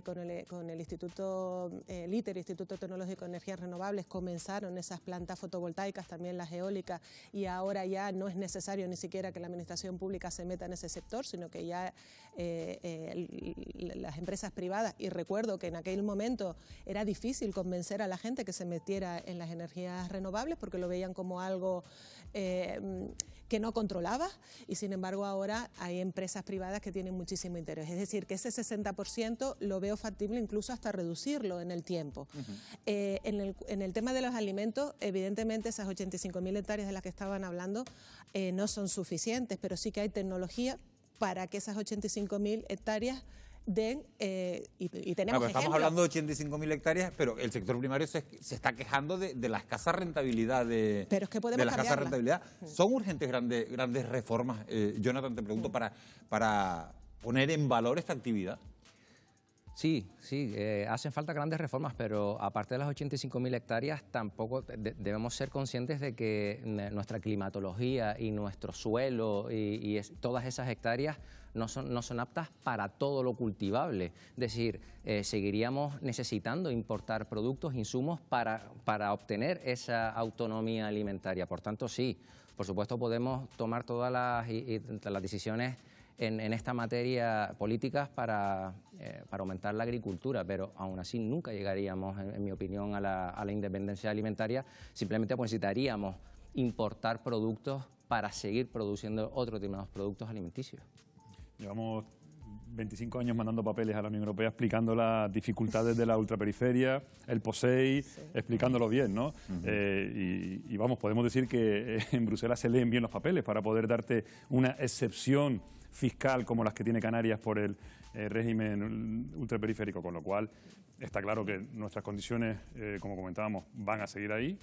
con el Instituto ITER, Instituto Tecnológico de Energías Renovables, comenzaron esas plantas fotovoltaicas, también las eólicas, y ahora ya no es necesario ni siquiera que la administración pública se meta en ese sector, sino que ya las empresas privadas, y recuerdo que en aquel momento era difícil convencer a la gente que se metiera en las energías renovables porque lo veían como algo que no controlaba, y sin embargo ahora hay empresas privadas que tienen muchísimo interés. Es decir, que ese 60% lo veo factible incluso hasta reducirlo en el tiempo. En el tema de los alimentos, evidentemente esas 85.000 hectáreas de las que estaban hablando no son suficientes, pero sí que hay tecnología para que esas 85.000 hectáreas den, y tenemos ejemplos. Estamos hablando de 85.000 hectáreas, pero el sector primario se está quejando de la escasa rentabilidad pero es que podemos cambiarla. ¿Son urgentes grandes reformas, Jonathan, te pregunto, para poner en valor esta actividad? Sí, hacen falta grandes reformas, pero aparte de las 85.000 hectáreas, tampoco debemos ser conscientes de que nuestra climatología y nuestro suelo y todas esas hectáreas no son aptas para todo lo cultivable. Es decir, seguiríamos necesitando importar productos, insumos para obtener esa autonomía alimentaria. Por tanto, sí, por supuesto podemos tomar todas las decisiones en esta materia políticas para aumentar la agricultura, pero aún así nunca llegaríamos, en mi opinión, a la independencia alimentaria. Simplemente pues necesitaríamos importar productos para seguir produciendo otros determinados productos alimenticios. Llevamos 25 años mandando papeles a la Unión Europea explicando las dificultades de la ultraperiferia, el POSEI, explicándolo bien, ¿no? Y vamos, podemos decir que en Bruselas se leen bien los papeles para poder darte una excepción fiscal como las que tiene Canarias por el régimen ultraperiférico, con lo cual está claro que nuestras condiciones, como comentábamos, van a seguir ahí.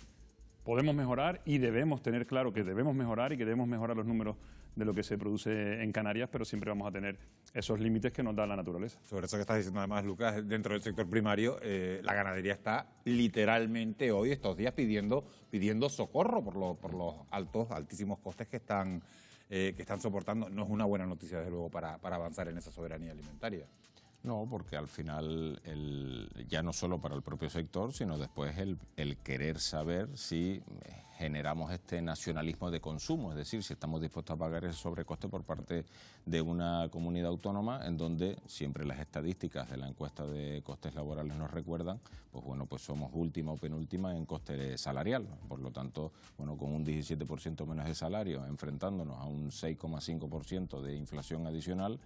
Podemos mejorar y debemos tener claro que debemos mejorar y que debemos mejorar los números de lo que se produce en Canarias, pero siempre vamos a tener esos límites que nos da la naturaleza. Sobre eso que estás diciendo además, Lucas, dentro del sector primario, la ganadería está literalmente hoy, estos días, pidiendo socorro por los altísimos costes que están soportando. No es una buena noticia, desde luego, para avanzar en esa soberanía alimentaria. No, porque al final, ya no solo para el propio sector, sino después el querer saber si generamos este nacionalismo de consumo, es decir, si estamos dispuestos a pagar ese sobrecoste por parte de una comunidad autónoma en donde siempre las estadísticas de la encuesta de costes laborales nos recuerdan, pues bueno, pues somos última o penúltima en coste salarial. Por lo tanto, bueno, con un 17% menos de salario, enfrentándonos a un 6,5% de inflación adicional,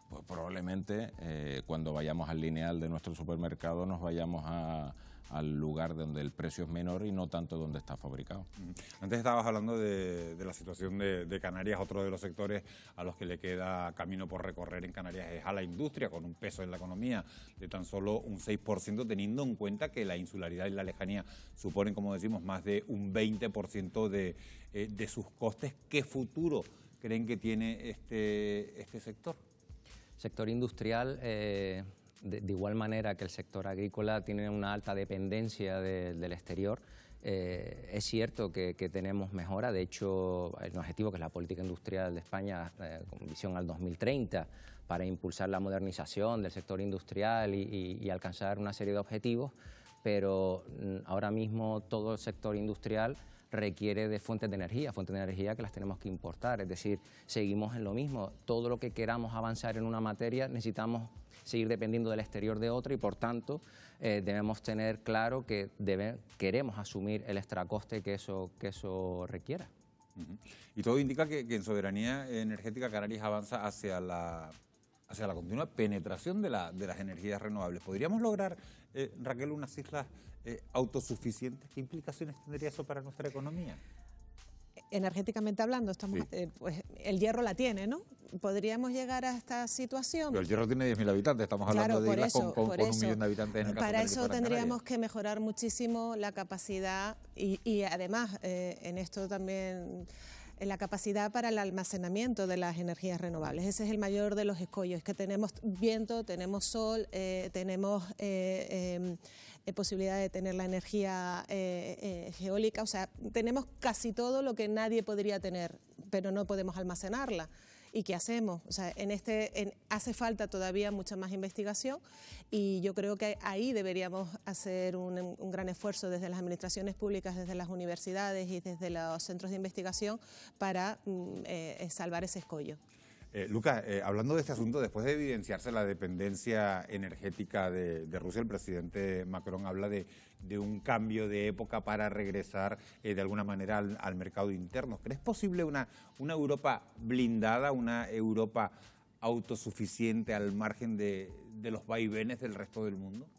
pues probablemente cuando vayamos al lineal de nuestro supermercado nos vayamos al lugar donde el precio es menor y no tanto donde está fabricado. Antes estabas hablando de la situación de Canarias. Otro de los sectores a los que le queda camino por recorrer en Canarias es a la industria, con un peso en la economía de tan solo un 6%, teniendo en cuenta que la insularidad y la lejanía suponen, como decimos, más de un 20% de sus costes. ¿Qué futuro creen que tiene este sector? Sector industrial, de igual manera que el sector agrícola, tiene una alta dependencia del exterior. Es cierto que tenemos mejora. De hecho, hay un objetivo que es la política industrial de España con visión al 2030 para impulsar la modernización del sector industrial y alcanzar una serie de objetivos, pero ahora mismo todo el sector industrial requiere de fuentes de energía que las tenemos que importar, es decir, seguimos en lo mismo. Todo lo que queramos avanzar en una materia necesitamos seguir dependiendo del exterior de otra y por tanto debemos tener claro que queremos asumir el extracoste que eso requiera. Y todo indica que en soberanía energética Canarias avanza hacia la continua penetración de las energías renovables. ¿Podríamos lograr, Raquel, unas islas autosuficientes? ¿Qué implicaciones tendría eso para nuestra economía? Energéticamente hablando, pues el Hierro la tiene, ¿no? ¿Podríamos llegar a esta situación? Pero el Hierro tiene 10.000 habitantes, estamos hablando de islas con 1 millón de habitantes en el caso Para de eso tendríamos que mejorar muchísimo la capacidad y además en esto también la capacidad para el almacenamiento de las energías renovables. Ese es el mayor de los escollos, que tenemos viento, tenemos sol, tenemos posibilidad de tener la energía geólica, o sea, tenemos casi todo lo que nadie podría tener, pero no podemos almacenarla. ¿Y qué hacemos? O sea, hace falta todavía mucha más investigación y yo creo que ahí deberíamos hacer un gran esfuerzo desde las administraciones públicas, desde las universidades y desde los centros de investigación para salvar ese escollo. Lucas, hablando de este asunto, después de evidenciarse la dependencia energética de Rusia, el presidente Macron habla de un cambio de época para regresar de alguna manera al mercado interno. ¿Crees posible una Europa blindada, una Europa autosuficiente al margen de los vaivenes del resto del mundo?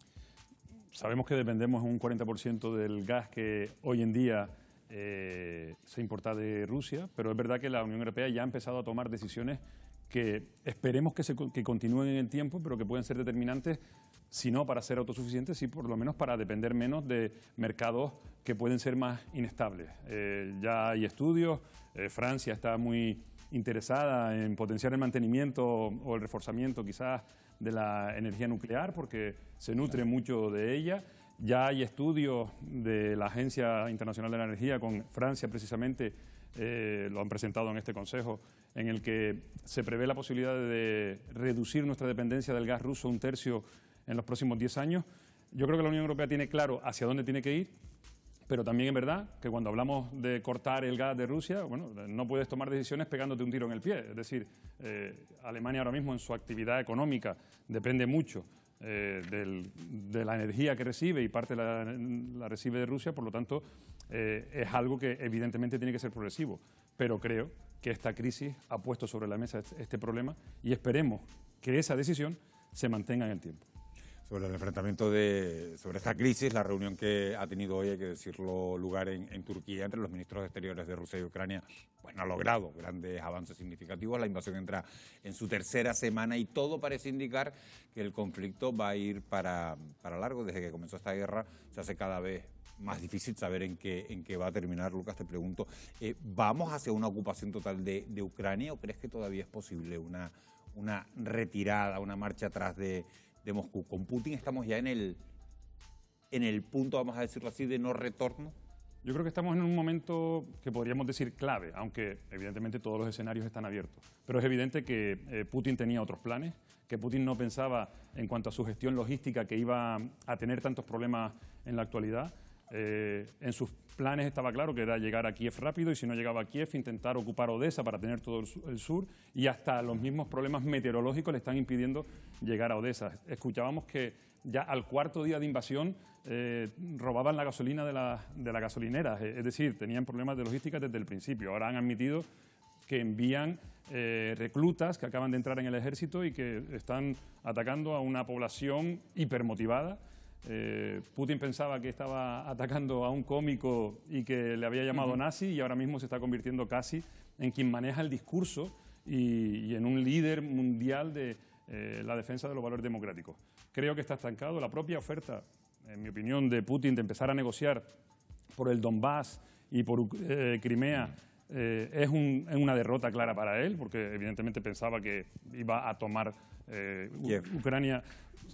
Sabemos que dependemos un 40% del gas que hoy en día se importa de Rusia, pero es verdad que la Unión Europea ya ha empezado a tomar decisiones que esperemos que continúen en el tiempo, pero que pueden ser determinantes, si no para ser autosuficientes, sí por lo menos para depender menos de mercados que pueden ser más inestables. Ya hay estudios, Francia está muy interesada en potenciar el mantenimiento o el reforzamiento quizás de la energía nuclear porque se nutre mucho de ella. Ya hay estudios de la Agencia Internacional de la Energía con Francia precisamente, lo han presentado en este Consejo, en el que se prevé la posibilidad de reducir nuestra dependencia del gas ruso 1/3 en los próximos 10 años. Yo creo que la Unión Europea tiene claro hacia dónde tiene que ir, pero también es verdad que cuando hablamos de cortar el gas de Rusia, bueno, no puedes tomar decisiones pegándote un tiro en el pie. Es decir, Alemania ahora mismo en su actividad económica depende mucho de la energía que recibe y parte la recibe de Rusia, por lo tanto es algo que evidentemente tiene que ser progresivo, pero creo que esta crisis ha puesto sobre la mesa este problema y esperemos que esa decisión se mantenga en el tiempo. Sobre el enfrentamiento sobre esta crisis, la reunión que ha tenido hoy, hay que decirlo, lugar en Turquía entre los ministros de Exteriores de Rusia y Ucrania, pues no ha logrado grandes avances significativos. La invasión entra en su 3ª semana y todo parece indicar que el conflicto va a ir para largo. Desde que comenzó esta guerra se hace cada vez más difícil saber en qué va a terminar. Lucas, te pregunto, ¿vamos hacia una ocupación total de Ucrania o crees que todavía es posible una retirada, una marcha atrás de Moscú? ¿Con Putin estamos ya en el punto, vamos a decirlo así, de no retorno? Yo creo que estamos en un momento que podríamos decir clave, aunque evidentemente todos los escenarios están abiertos. Pero es evidente que Putin tenía otros planes, que Putin no pensaba en cuanto a su gestión logística que iba a tener tantos problemas en la actualidad. En sus planes estaba claro que era llegar a Kiev rápido y si no llegaba a Kiev intentar ocupar Odessa para tener todo el sur y hasta los mismos problemas meteorológicos le están impidiendo llegar a Odessa. Escuchábamos que ya al 4.º día de invasión robaban la gasolina de la gasolinera, es decir, tenían problemas de logística desde el principio. Ahora han admitido que envían reclutas que acaban de entrar en el ejército y que están atacando a una población hipermotivada. Putin pensaba que estaba atacando a un cómico y que le había llamado nazi y ahora mismo se está convirtiendo casi en quien maneja el discurso y en un líder mundial de la defensa de los valores democráticos. Creo que está estancado. La propia oferta, en mi opinión, de Putin de empezar a negociar por el Donbass y por Crimea es una derrota clara para él, porque evidentemente pensaba que iba a tomar Ucrania,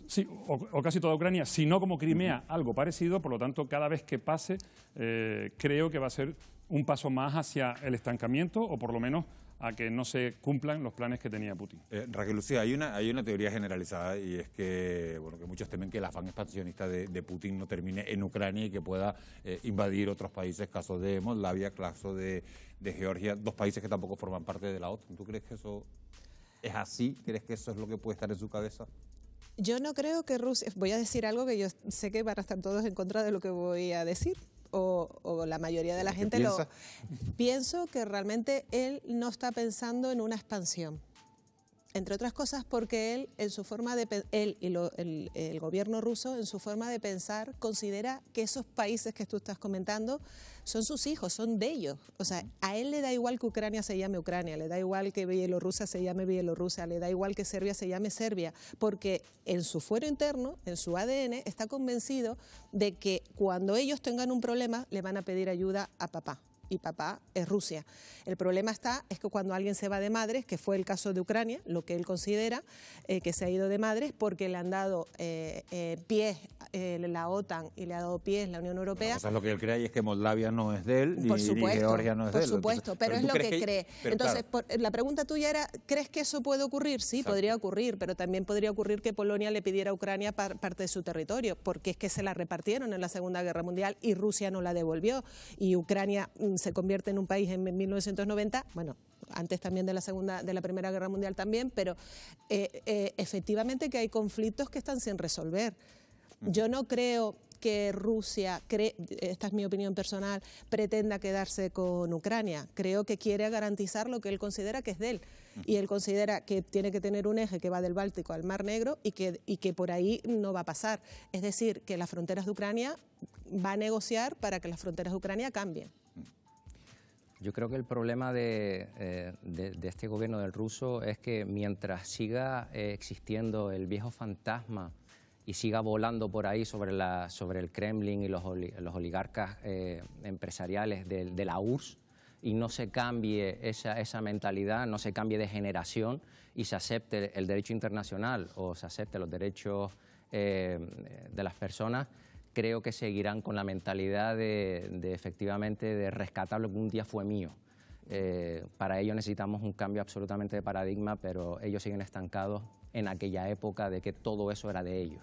sí, o casi toda Ucrania, si no como Crimea, algo parecido. Por lo tanto, cada vez que pase, creo que va a ser un paso más hacia el estancamiento o por lo menos a que no se cumplan los planes que tenía Putin. Raquel Lucía, hay una teoría generalizada y es que, bueno, que muchos temen que el afán expansionista de Putin no termine en Ucrania y que pueda invadir otros países, caso de Moldavia, caso de Georgia, dos países que tampoco forman parte de la OTAN. ¿Tú crees que eso es así? ¿Crees que eso es lo que puede estar en su cabeza? Yo no creo que Rusia, voy a decir algo que yo sé que van a estar todos en contra de lo que voy a decir, o la mayoría de la gente lo... Pienso que realmente él no está pensando en una expansión. Entre otras cosas porque él, en su forma de el gobierno ruso, en su forma de pensar, considera que esos países que tú estás comentando son sus hijos, son de ellos. O sea, a él le da igual que Ucrania se llame Ucrania, le da igual que Bielorrusia se llame Bielorrusia, le da igual que Serbia se llame Serbia, porque en su fuero interno, en su ADN, está convencido de que cuando ellos tengan un problema le van a pedir ayuda a papá. Y papá es Rusia. El problema es que cuando alguien se va de madres, que fue el caso de Ucrania, lo que él considera que se ha ido de madres porque le han dado pies la OTAN y le ha dado pies la Unión Europea. O sea, lo que él cree es que Moldavia no es de él, ni Georgia no es de él. Por supuesto, pero es lo que cree. Entonces, la pregunta tuya era, ¿crees que eso puede ocurrir? Sí, podría ocurrir, pero también podría ocurrir que Polonia le pidiera a Ucrania parte de su territorio, porque es que se la repartieron en la Segunda Guerra Mundial y Rusia no la devolvió. Y Ucrania se convierte en un país en 1990, bueno, antes también de la Primera Guerra Mundial también, pero efectivamente que hay conflictos que están sin resolver. Yo no creo que Rusia, esta es mi opinión personal, pretenda quedarse con Ucrania. Creo que quiere garantizar lo que él considera que es de él. Y él considera que tiene que tener un eje que va del Báltico al Mar Negro y que por ahí no va a pasar. Es decir, que las fronteras de Ucrania va a negociar para que las fronteras de Ucrania cambien. Yo creo que el problema de este gobierno del ruso es que mientras siga existiendo el viejo fantasma y siga volando por ahí sobre el Kremlin y los oligarcas empresariales de la URSS y no se cambie esa mentalidad, no se cambie de generación y se acepte el derecho internacional o se acepte los derechos de las personas, creo que seguirán con la mentalidad de efectivamente de rescatar lo que un día fue mío. Para ello necesitamos un cambio absolutamente de paradigma, pero ellos siguen estancados en aquella época de que todo eso era de ellos.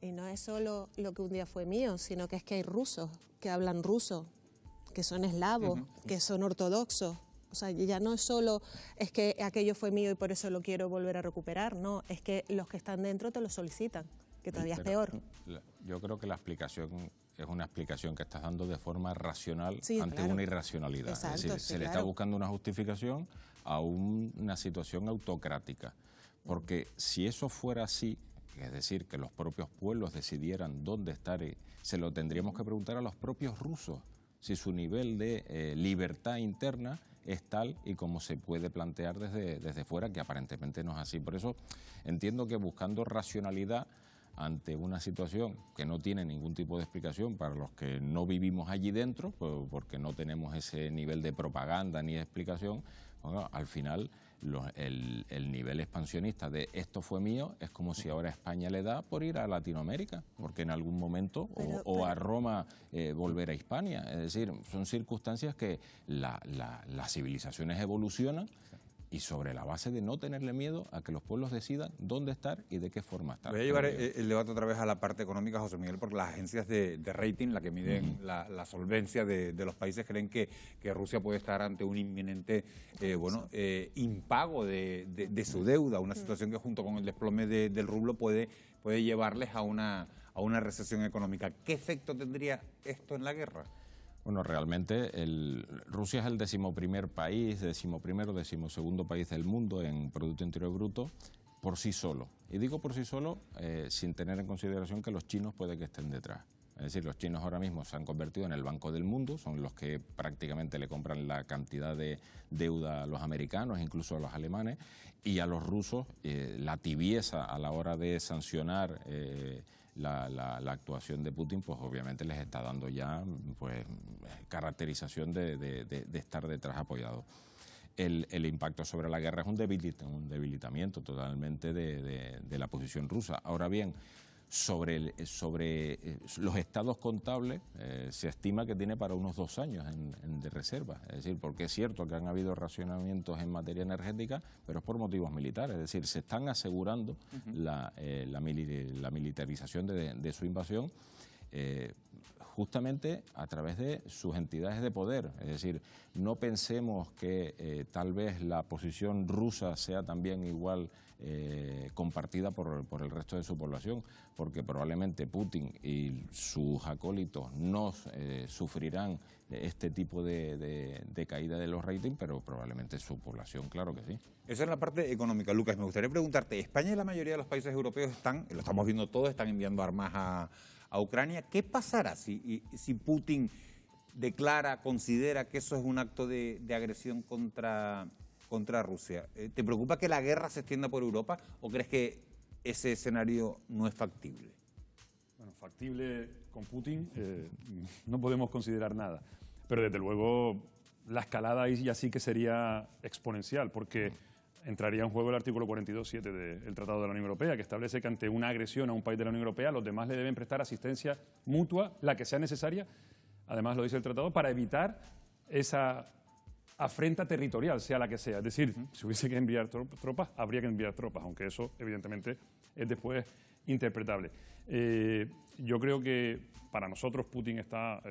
Y no es solo lo que un día fue mío, sino que es que hay rusos que hablan ruso, que son eslavos, que son ortodoxos. O sea, ya no es solo es que aquello fue mío y por eso lo quiero volver a recuperar, no, es que los que están dentro te lo solicitan, que todavía es peor. Yo creo que la explicación es una explicación que estás dando de forma racional ante una irracionalidad. Exacto, es decir, se le está buscando una justificación a una situación autocrática. Porque si eso fuera así, es decir, que los propios pueblos decidieran dónde estar, se lo tendríamos que preguntar a los propios rusos, si su nivel de libertad interna es tal y como se puede plantear desde fuera, que aparentemente no es así. Por eso entiendo que buscando racionalidad ante una situación que no tiene ningún tipo de explicación para los que no vivimos allí dentro, pues porque no tenemos ese nivel de propaganda ni de explicación, bueno, al final el nivel expansionista de esto fue mío es como si ahora España le da por ir a Latinoamérica, porque en algún momento, o a Roma volver a Hispania. Es decir, son circunstancias que las civilizaciones evolucionan y sobre la base de no tenerle miedo a que los pueblos decidan dónde estar y de qué forma estar. Voy a llevar el debate otra vez a la parte económica, José Miguel, porque las agencias de rating, la que miden la solvencia de los países, creen que Rusia puede estar ante un inminente impago de su deuda, una situación que junto con el desplome del rublo puede llevarles a una recesión económica. ¿Qué efecto tendría esto en la guerra? Bueno, realmente Rusia es el decimoprimer país, decimosegundo país del mundo en Producto Interior Bruto por sí solo. Y digo por sí solo sin tener en consideración que los chinos puede que estén detrás. Es decir, los chinos ahora mismo se han convertido en el banco del mundo, son los que prácticamente le compran la cantidad de deuda a los americanos, incluso a los alemanes, y a los rusos la tibieza a la hora de sancionar la actuación de Putin, pues obviamente les está dando ya pues caracterización de estar detrás apoyado. El impacto sobre la guerra es un debilitamiento totalmente de la posición rusa. Ahora bien, Sobre los estados contables se estima que tiene para unos 2 años de reserva. Es decir, porque es cierto que han habido racionamientos en materia energética, pero es por motivos militares. Es decir, se están asegurando la militarización de su invasión justamente a través de sus entidades de poder. Es decir, no pensemos que tal vez la posición rusa sea también igual compartida por el resto de su población, porque probablemente Putin y sus acólitos no sufrirán este tipo de caída de los ratings, pero probablemente su población, claro que sí. Esa es la parte económica. Lucas, me gustaría preguntarte, España y la mayoría de los países europeos están, lo estamos viendo todos, están enviando armas a Ucrania. ¿Qué pasará si Putin considera que eso es un acto de agresión contra Rusia? ¿Te preocupa que la guerra se extienda por Europa o crees que ese escenario no es factible? Bueno, factible con Putin no podemos considerar nada, pero desde luego la escalada ahí ya sí que sería exponencial, porque entraría en juego el artículo 42.7 del Tratado de la Unión Europea, que establece que ante una agresión a un país de la Unión Europea los demás le deben prestar asistencia mutua, la que sea necesaria, además lo dice el tratado, para evitar esa afrenta territorial, sea la que sea. Es decir, si hubiese que enviar tropas, habría que enviar tropas, aunque eso evidentemente es después interpretable. Yo creo que para nosotros Putin está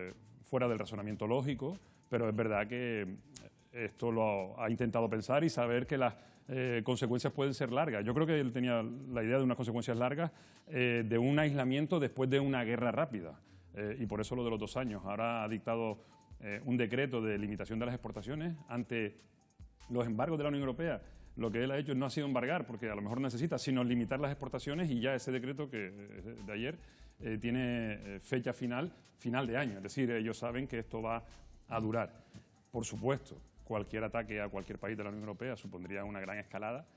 fuera del razonamiento lógico, pero es verdad que esto lo ha intentado pensar y saber que las consecuencias pueden ser largas. Yo creo que él tenía la idea de unas consecuencias largas, de un aislamiento después de una guerra rápida, y por eso lo de los 2 años. Ahora ha dictado un decreto de limitación de las exportaciones ante los embargos de la Unión Europea. Lo que él ha hecho no ha sido embargar, porque a lo mejor necesita, sino limitar las exportaciones, y ya ese decreto que de ayer tiene fecha final de año. Es decir, ellos saben que esto va a durar. Por supuesto, cualquier ataque a cualquier país de la Unión Europea supondría una gran escalada.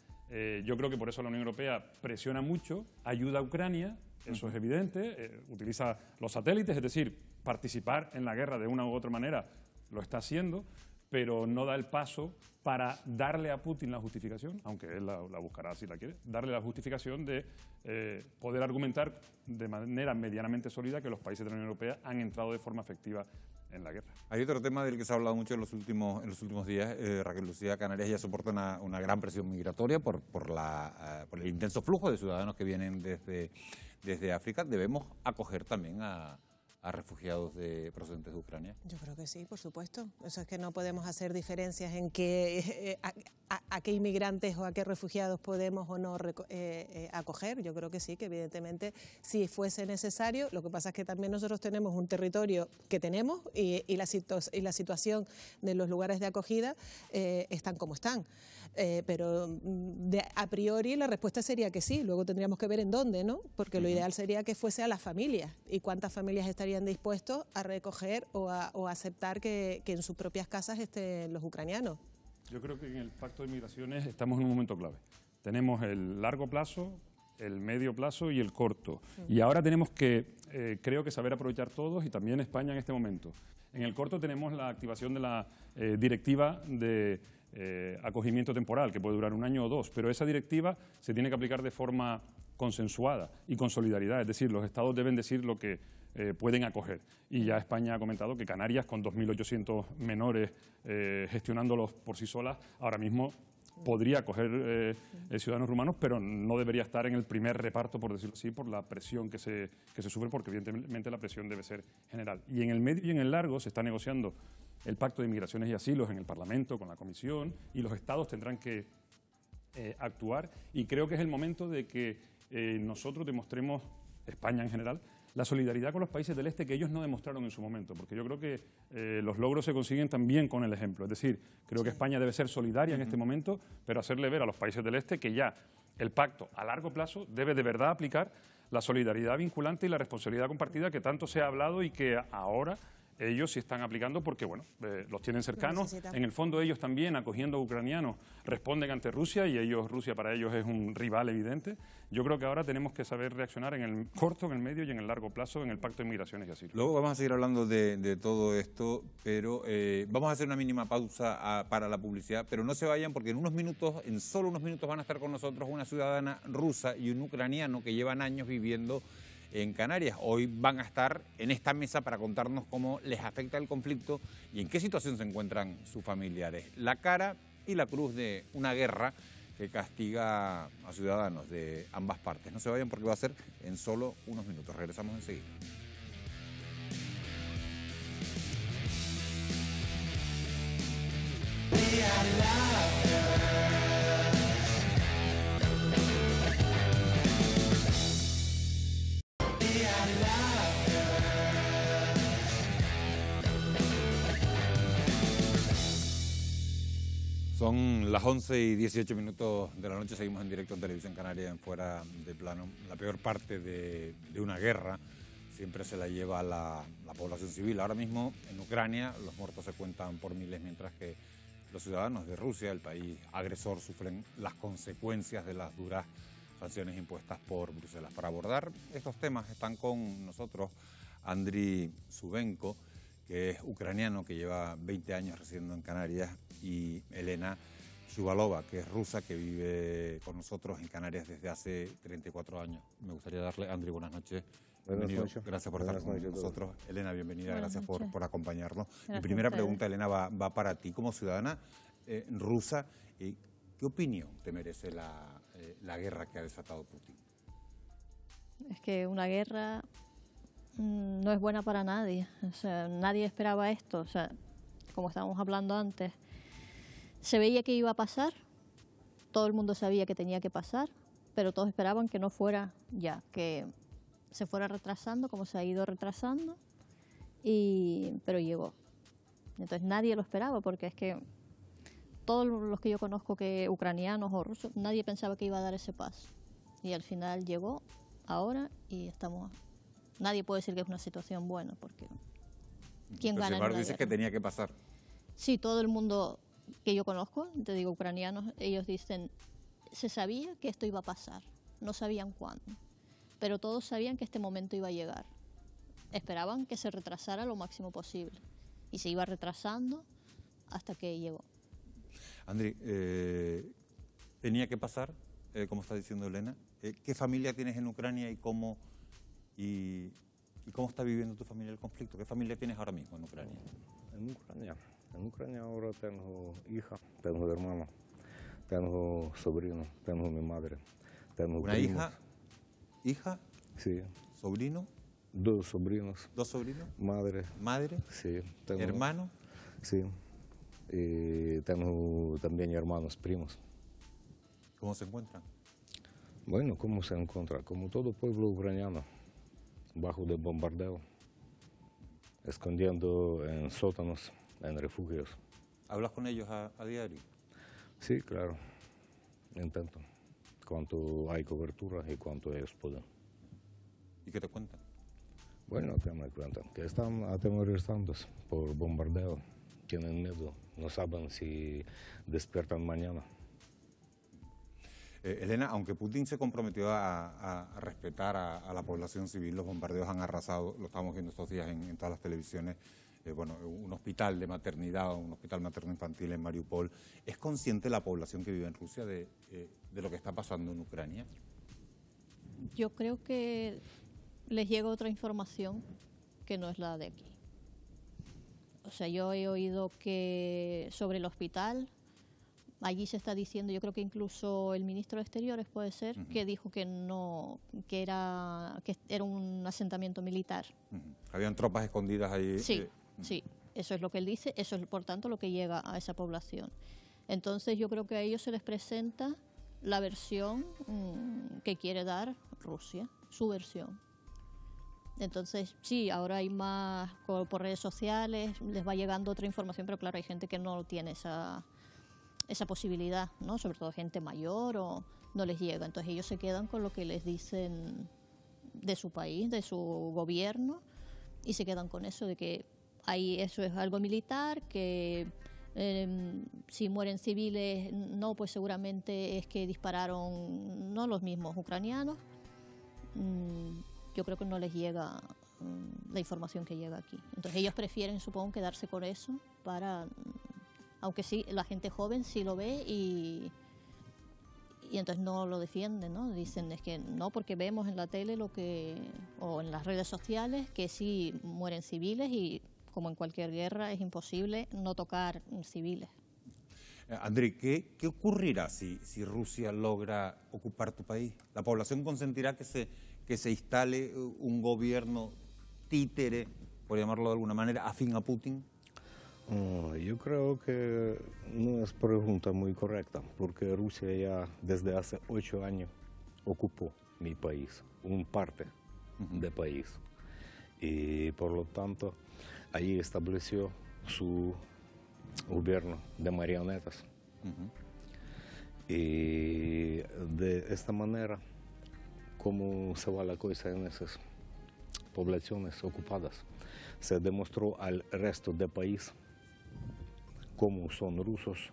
Yo creo que por eso la Unión Europea presiona mucho, ayuda a Ucrania, eso es evidente, utiliza los satélites, es decir, participar en la guerra de una u otra manera lo está haciendo, pero no da el paso para darle a Putin la justificación, aunque él la buscará si la quiere, darle la justificación de poder argumentar de manera medianamente sólida que los países de la Unión Europea han entrado de forma efectiva en la guerra. Hay otro tema del que se ha hablado mucho en los últimos días. Raquel Lucía, Canarias ya soporta una gran presión migratoria por el intenso flujo de ciudadanos que vienen desde África. ¿Debemos acoger también a refugiados procedentes de Ucrania? Yo creo que sí, por supuesto. Eso es que no podemos hacer diferencias en a qué inmigrantes o a qué refugiados podemos o no acoger. Yo creo que sí, que evidentemente si fuese necesario. Lo que pasa es que también nosotros tenemos un territorio que tenemos y la situación de los lugares de acogida están como están. Pero a priori la respuesta sería que sí. Luego tendríamos que ver en dónde, ¿no? Porque lo ideal sería que fuese a las familias. ¿Y cuántas familias estarían dispuestos a recoger o a aceptar que en sus propias casas estén los ucranianos? Yo creo que en el Pacto de Migraciones estamos en un momento clave. Tenemos el largo plazo, el medio plazo y el corto. Y ahora tenemos que, creo que saber aprovechar todos, y también España en este momento. En el corto tenemos la activación de la directiva de acogimiento temporal, que puede durar 1 año o 2, pero esa directiva se tiene que aplicar de forma consensuada y con solidaridad, es decir, los estados deben decir lo que pueden acoger. Y ya España ha comentado que Canarias, con 2.800 menores gestionándolos por sí solas, ahora mismo podría acoger ciudadanos rumanos, pero no debería estar en el primer reparto, por decirlo así, por la presión que se sufre, porque evidentemente la presión debe ser general. Y en el medio y en el largo se está negociando el Pacto de Migraciones y Asilos en el Parlamento, con la Comisión, y los estados tendrán que actuar, y creo que es el momento de que nosotros demostremos, España en general, la solidaridad con los países del Este que ellos no demostraron en su momento, porque yo creo que los logros se consiguen también con el ejemplo. Es decir, creo que España debe ser solidaria en este momento, pero hacerle ver a los países del Este que ya el pacto a largo plazo debe de verdad aplicar la solidaridad vinculante y la responsabilidad compartida que tanto se ha hablado y que ahora ellos sí están aplicando porque, bueno, los tienen cercanos. En el fondo ellos también, acogiendo a ucranianos, responden ante Rusia y Rusia para ellos es un rival evidente. Yo creo que ahora tenemos que saber reaccionar en el corto, en el medio y en el largo plazo en el Pacto de Migraciones y Asilo. Luego vamos a seguir hablando de todo esto, pero vamos a hacer una mínima pausa para la publicidad, pero no se vayan porque en solo unos minutos van a estar con nosotros una ciudadana rusa y un ucraniano que llevan años viviendo en Canarias. Hoy van a estar en esta mesa para contarnos cómo les afecta el conflicto y en qué situación se encuentran sus familiares. La cara y la cruz de una guerra que castiga a ciudadanos de ambas partes. No se vayan porque va a ser en solo unos minutos. Regresamos enseguida. Son las 11:18 de la noche, seguimos en directo en Televisión Canaria, en Fuera de Plano. La peor parte de una guerra siempre se la lleva la población civil. Ahora mismo en Ucrania los muertos se cuentan por miles, mientras que los ciudadanos de Rusia, el país agresor, sufren las consecuencias de las duras sanciones impuestas por Bruselas. Para abordar estos temas están con nosotros Andriy Subenko, que es ucraniano, que lleva 20 años residiendo en Canarias, y Elena Shuvalova, que es rusa, que vive con nosotros en Canarias desde hace 34 años. Me gustaría darle, Andriy, buenas noches. Bienvenido. Gracias por estar con nosotros. Elena, bienvenida, gracias por acompañarnos. Mi primera pregunta, Elena, va para ti como ciudadana rusa. ¿Qué opinión te merece la guerra que ha desatado Putin? Es que una guerra no es buena para nadie. O sea, nadie esperaba esto. O sea, como estábamos hablando antes, se veía que iba a pasar, todo el mundo sabía que tenía que pasar, pero todos esperaban que no fuera ya, que se fuera retrasando como se ha ido retrasando, pero llegó. Entonces nadie lo esperaba, porque es que todos los que yo conozco, que ucranianos o rusos, nadie pensaba que iba a dar ese paso. Y al final llegó ahora y nadie puede decir que es una situación buena, porque ¿quién gana en una guerra? Dices que tenía que pasar. Sí, todo el mundo que yo conozco, te digo ucranianos, ellos dicen, se sabía que esto iba a pasar, no sabían cuándo, pero todos sabían que este momento iba a llegar. Esperaban que se retrasara lo máximo posible y se iba retrasando hasta que llegó. Andriy, tenía que pasar, como está diciendo Elena. ¿Qué familia tienes en Ucrania y cómo está viviendo tu familia el conflicto? ¿Qué familia tienes ahora mismo en Ucrania? En Ucrania ahora tengo hija, tengo hermano, tengo sobrino, tengo mi madre, tengo ¿Una primos. hija? Sí. ¿Sobrino? Dos sobrinos. ¿Dos sobrinos? Madre. ¿Madre? Sí. ¿Hermano? Sí. Y tengo también hermanos, primos. ¿Cómo se encuentran? Bueno, ¿cómo se encuentra? Como todo pueblo ucraniano, bajo del bombardeo, escondiendo en sótanos, en refugios. ¿Hablas con ellos a diario? Sí, claro. Intento. Cuanto hay cobertura y cuanto ellos pueden. ¿Y qué te cuentan? Bueno, ¿qué me cuentan? Que están atemorizados por bombardeo. Tienen miedo. No saben si despiertan mañana. Elena, aunque Putin se comprometió a respetar a la población civil, los bombardeos han arrasado, lo estamos viendo estos días en todas las televisiones. Un hospital de maternidad, un hospital materno-infantil en Mariupol. ¿Es consciente la población que vive en Rusia de lo que está pasando en Ucrania? Yo creo que les llega otra información que no es la de aquí. O sea, yo he oído que sobre el hospital, allí se está diciendo, yo creo que incluso el ministro de Exteriores puede ser, que dijo que no, que era un asentamiento militar. Habían tropas escondidas ahí. Sí. Sí, eso es lo que él dice, eso es por tanto lo que llega a esa población. Entonces yo creo que a ellos se les presenta la versión que quiere dar Rusia, su versión. Entonces sí, ahora hay más por redes sociales, les va llegando otra información, pero claro, hay gente que no tiene esa posibilidad, ¿no? Sobre todo gente mayor, o no les llega. Entonces ellos se quedan con lo que les dicen de su país, de su gobierno, y se quedan con eso de que ahí eso es algo militar, que si mueren civiles, no, pues seguramente es que dispararon no los mismos ucranianos. Yo creo que no les llega la información que llega aquí. Entonces ellos prefieren, supongo, quedarse con eso aunque sí, la gente joven sí lo ve y y entonces no lo defienden, ¿no? Dicen es que no, porque vemos en la tele o en las redes sociales que sí mueren civiles y como en cualquier guerra es imposible no tocar civiles. Andrei, ¿qué ocurrirá si Rusia logra ocupar tu país? ¿La población consentirá que se instale un gobierno títere, por llamarlo de alguna manera, afín a Putin? Yo creo que no es pregunta muy correcta, porque Rusia ya desde hace 8 años ocupó mi país, un parte del país. Y por lo tanto, allí estableció su gobierno de marionetas. Y de esta manera, cómo se va la cosa en esas poblaciones ocupadas, se demostró al resto del país cómo son rusos,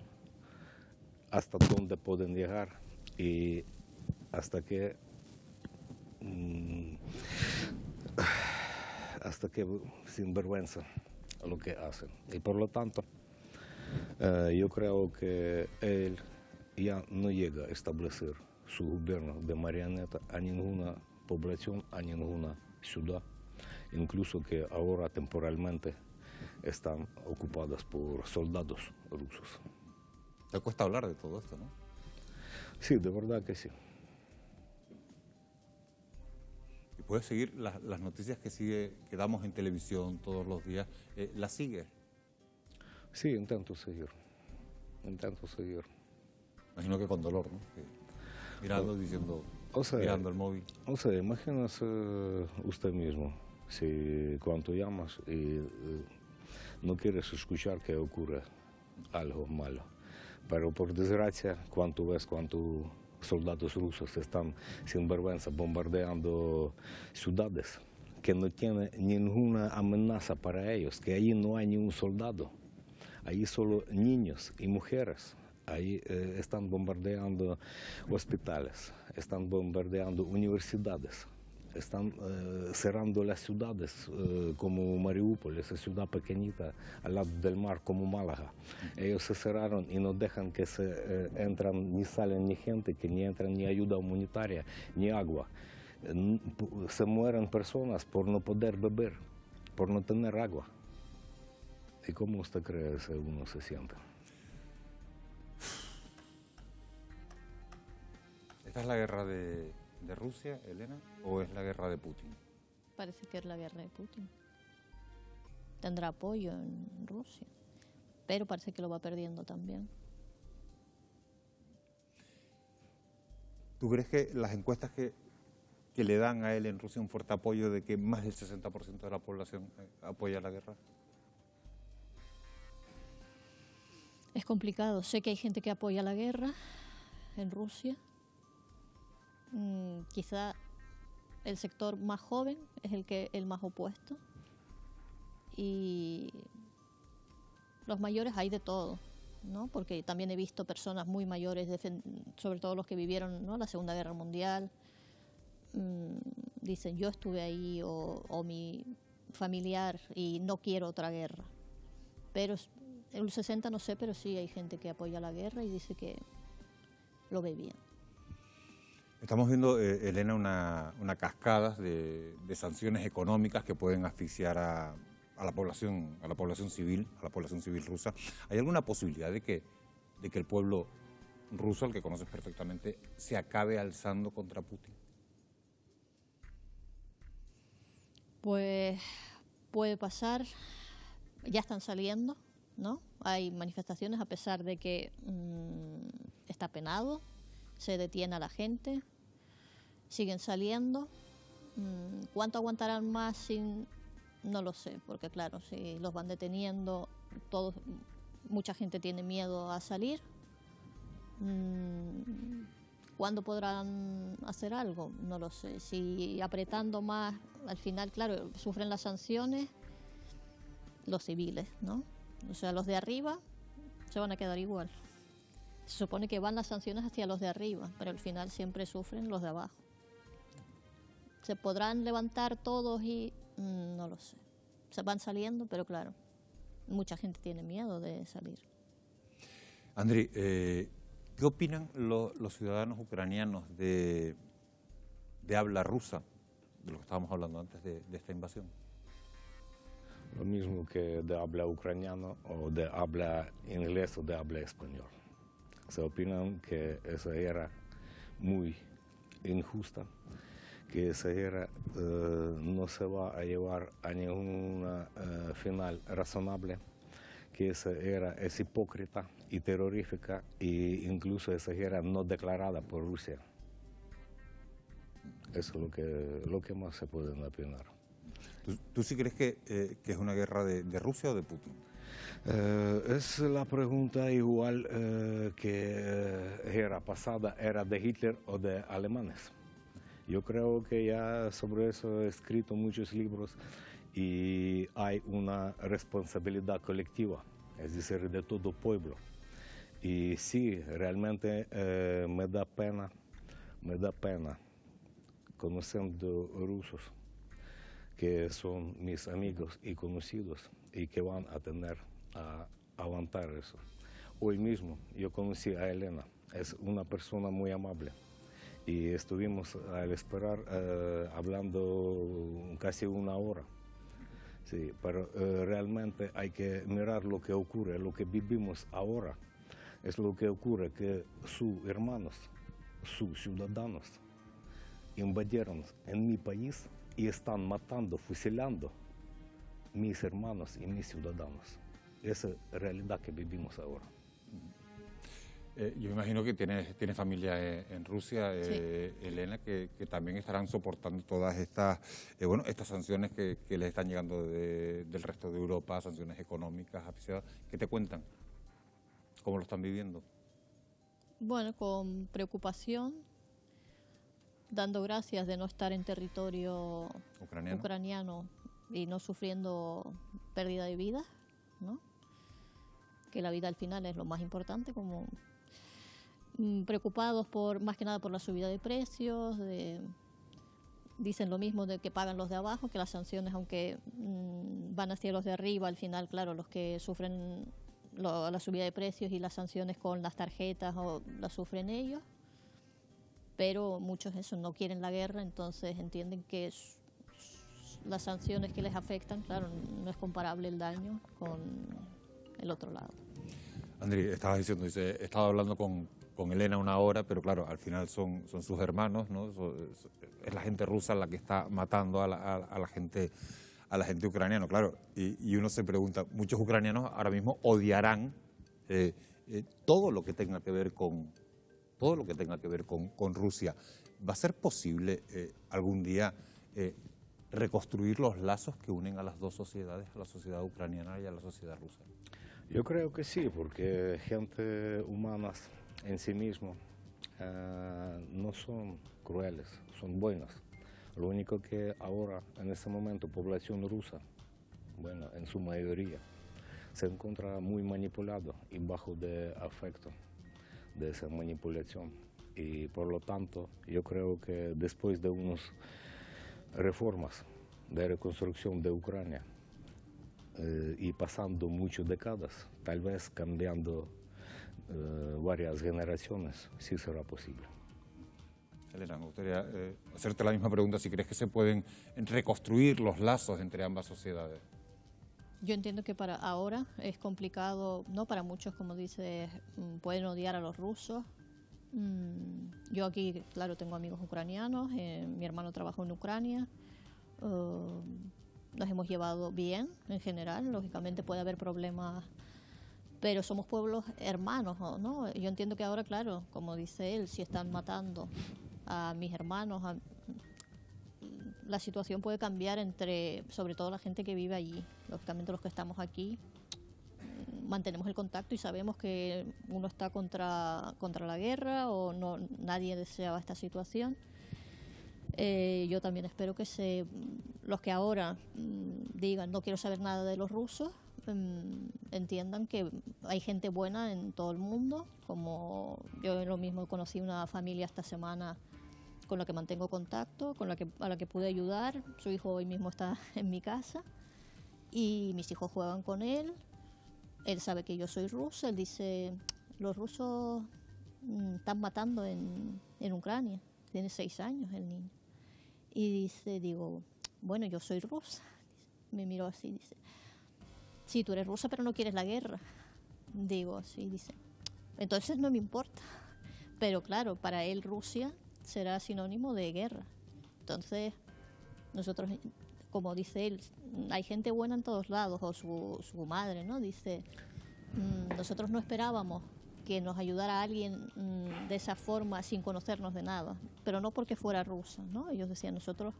hasta dónde pueden llegar y hasta qué sinvergüenza lo que hacen. Y por lo tanto, yo creo que él ya no llega a establecer su gobierno de marioneta a ninguna población, a ninguna ciudad, incluso que ahora temporalmente están ocupadas por soldados rusos. ¿Te cuesta hablar de todo esto, no? Sí, de verdad que sí. ¿Y puedes seguir las noticias que damos en televisión todos los días? ¿Las sigues? Sí, intento seguir. Imagino que con dolor, ¿no? Mirando, diciendo, mirando el móvil. O sea, imagínese usted mismo, si cuando llamas y no quieres escuchar que ocurre algo malo. Pero por desgracia, cuando ves cuántos soldados rusos están sin vergüenza bombardeando ciudades que no tienen ninguna amenaza para ellos, que allí no hay ni un soldado, allí solo niños y mujeres. Ahí están bombardeando hospitales, están bombardeando universidades, están cerrando las ciudades como Mariupol, esa ciudad pequeñita al lado del mar como Málaga. Ellos se cerraron y no dejan que se entran ni salen ni gente, que ni entran ni ayuda humanitaria, ni agua. Se mueren personas por no poder beber, por no tener agua. ¿Y cómo usted cree que uno se siente? ¿Esta es la guerra de Rusia, Elena, o es la guerra de Putin? Parece que es la guerra de Putin. Tendrá apoyo en Rusia, pero parece que lo va perdiendo también. ¿Tú crees que las encuestas que le dan a él en Rusia un fuerte apoyo de que más del 60% de la población apoya la guerra? Es complicado. Sé que hay gente que apoya la guerra en Rusia. Quizá el sector más joven es el más opuesto, y los mayores hay de todo, ¿no? Porque también he visto personas muy mayores, sobre todo los que vivieron, ¿no?, la Segunda Guerra Mundial, dicen yo estuve ahí o mi familiar y no quiero otra guerra. Pero el 60 no sé, pero sí hay gente que apoya la guerra y dice que lo ve bien. Estamos viendo, Elena, una cascada de sanciones económicas que pueden asfixiar a la población civil rusa. ¿Hay alguna posibilidad de que el pueblo ruso, al que conoces perfectamente, se acabe alzando contra Putin? Pues puede pasar, ya están saliendo, ¿no? Hay manifestaciones a pesar de que está penado. Se detiene a la gente, siguen saliendo. ¿Cuánto aguantarán más? No lo sé, porque claro, si los van deteniendo, mucha gente tiene miedo a salir. ¿Cuándo podrán hacer algo? No lo sé. Si apretando más, al final, claro, sufren las sanciones los civiles, ¿no? O sea, los de arriba se van a quedar igual. Se supone que van las sanciones hacia los de arriba, pero al final siempre sufren los de abajo. ¿Se podrán levantar todos y...? No lo sé. Se van saliendo, pero claro, mucha gente tiene miedo de salir. Andrei, ¿Qué opinan los ciudadanos ucranianos de habla rusa, de lo que estábamos hablando antes de esta invasión? Lo mismo que de habla ucraniano o de habla inglés o de habla español. Se opinan que esa era muy injusta, que esa guerra no se va a llevar a ninguna final razonable, que esa guerra es hipócrita y terrorífica, e incluso esa guerra no declarada por Rusia. Eso es lo que más se puede opinar. ¿Tú sí crees que es una guerra de Rusia o de Putin? Es la pregunta igual que guerra pasada, ¿era de Hitler o de alemanes? Yo creo que ya sobre eso he escrito muchos libros y hay una responsabilidad colectiva, es decir, de todo pueblo. Y sí, realmente me da pena conociendo rusos que son mis amigos y conocidos y que van a tener a aguantar eso. Hoy mismo yo conocí a Elena, es una persona muy amable y estuvimos al esperar hablando casi una hora. Sí, pero realmente hay que mirar lo que ocurre, lo que vivimos ahora. Es lo que ocurre que sus hermanos, sus ciudadanos invadieron en mi país y están matando, fusilando mis hermanos y mis ciudadanos. Esa es la realidad que vivimos ahora. Yo imagino que tiene familia en Rusia, Sí. Elena, que también estarán soportando todas estas sanciones que les están llegando del resto de Europa, sanciones económicas, ¿qué te cuentan? ¿Cómo lo están viviendo? Bueno, con preocupación, dando gracias de no estar en territorio ucraniano y no sufriendo pérdida de vida, ¿no? Que la vida al final es lo más importante, como preocupados más que nada por la subida de precios, dicen lo mismo de que pagan los de abajo, que las sanciones, aunque van hacia los de arriba, al final, claro, los que sufren la subida de precios y las sanciones con las tarjetas las sufren ellos, pero muchos no quieren la guerra, entonces entienden que las sanciones que les afectan, claro, no es comparable el daño con el otro lado. Andriy, estabas diciendo, he estado hablando con Elena una hora, pero claro, al final son sus hermanos, ¿no? Es la gente rusa la que está matando a la gente ucraniana, claro. Y uno se pregunta, muchos ucranianos ahora mismo odiarán todo lo que tenga que ver con Rusia. ¿Va a ser posible algún día reconstruir los lazos que unen a las dos sociedades, a la sociedad ucraniana y a la sociedad rusa? Yo creo que sí, porque gente humanas en sí mismo no son crueles, son buenas. Lo único que ahora, en este momento, población rusa, bueno, en su mayoría, se encuentra muy manipulado y bajo de afecto de esa manipulación. Y por lo tanto, yo creo que después de unas reformas de reconstrucción de Ucrania y pasando muchas décadas, tal vez cambiando varias generaciones, sí será posible. Elena, me gustaría hacerte la misma pregunta, si crees que se pueden reconstruir los lazos entre ambas sociedades. Yo entiendo que para ahora es complicado, ¿no? Para muchos, como dices, pueden odiar a los rusos. Yo aquí, claro, tengo amigos ucranianos, mi hermano trabaja en Ucrania, nos hemos llevado bien en general, lógicamente puede haber problemas, pero somos pueblos hermanos, ¿no? Yo entiendo que ahora, claro, como dice él, si están matando a mis hermanos, la situación puede cambiar sobre todo la gente que vive allí. Lógicamente los que estamos aquí mantenemos el contacto y sabemos que uno está contra la guerra o nadie deseaba esta situación. Yo también espero que los que ahora digan no quiero saber nada de los rusos, entiendan que hay gente buena en todo el mundo, como yo lo mismo conocí una familia esta semana con la que mantengo contacto, a la que pude ayudar. Su hijo hoy mismo está en mi casa y mis hijos juegan con él. Él sabe que yo soy rusa, él dice, los rusos están matando en Ucrania. Tiene 6 años el niño. Y digo, bueno, yo soy rusa. Me miró así, dice, sí, tú eres rusa pero no quieres la guerra. Digo, sí, dice, entonces no me importa. Pero claro, para él Rusia será sinónimo de guerra. Entonces, nosotros, como dice él, hay gente buena en todos lados, o su madre, ¿no? Dice, nosotros no esperábamos que nos ayudara alguien de esa forma sin conocernos de nada, pero no porque fuera rusa, ¿no? Ellos decían, nosotros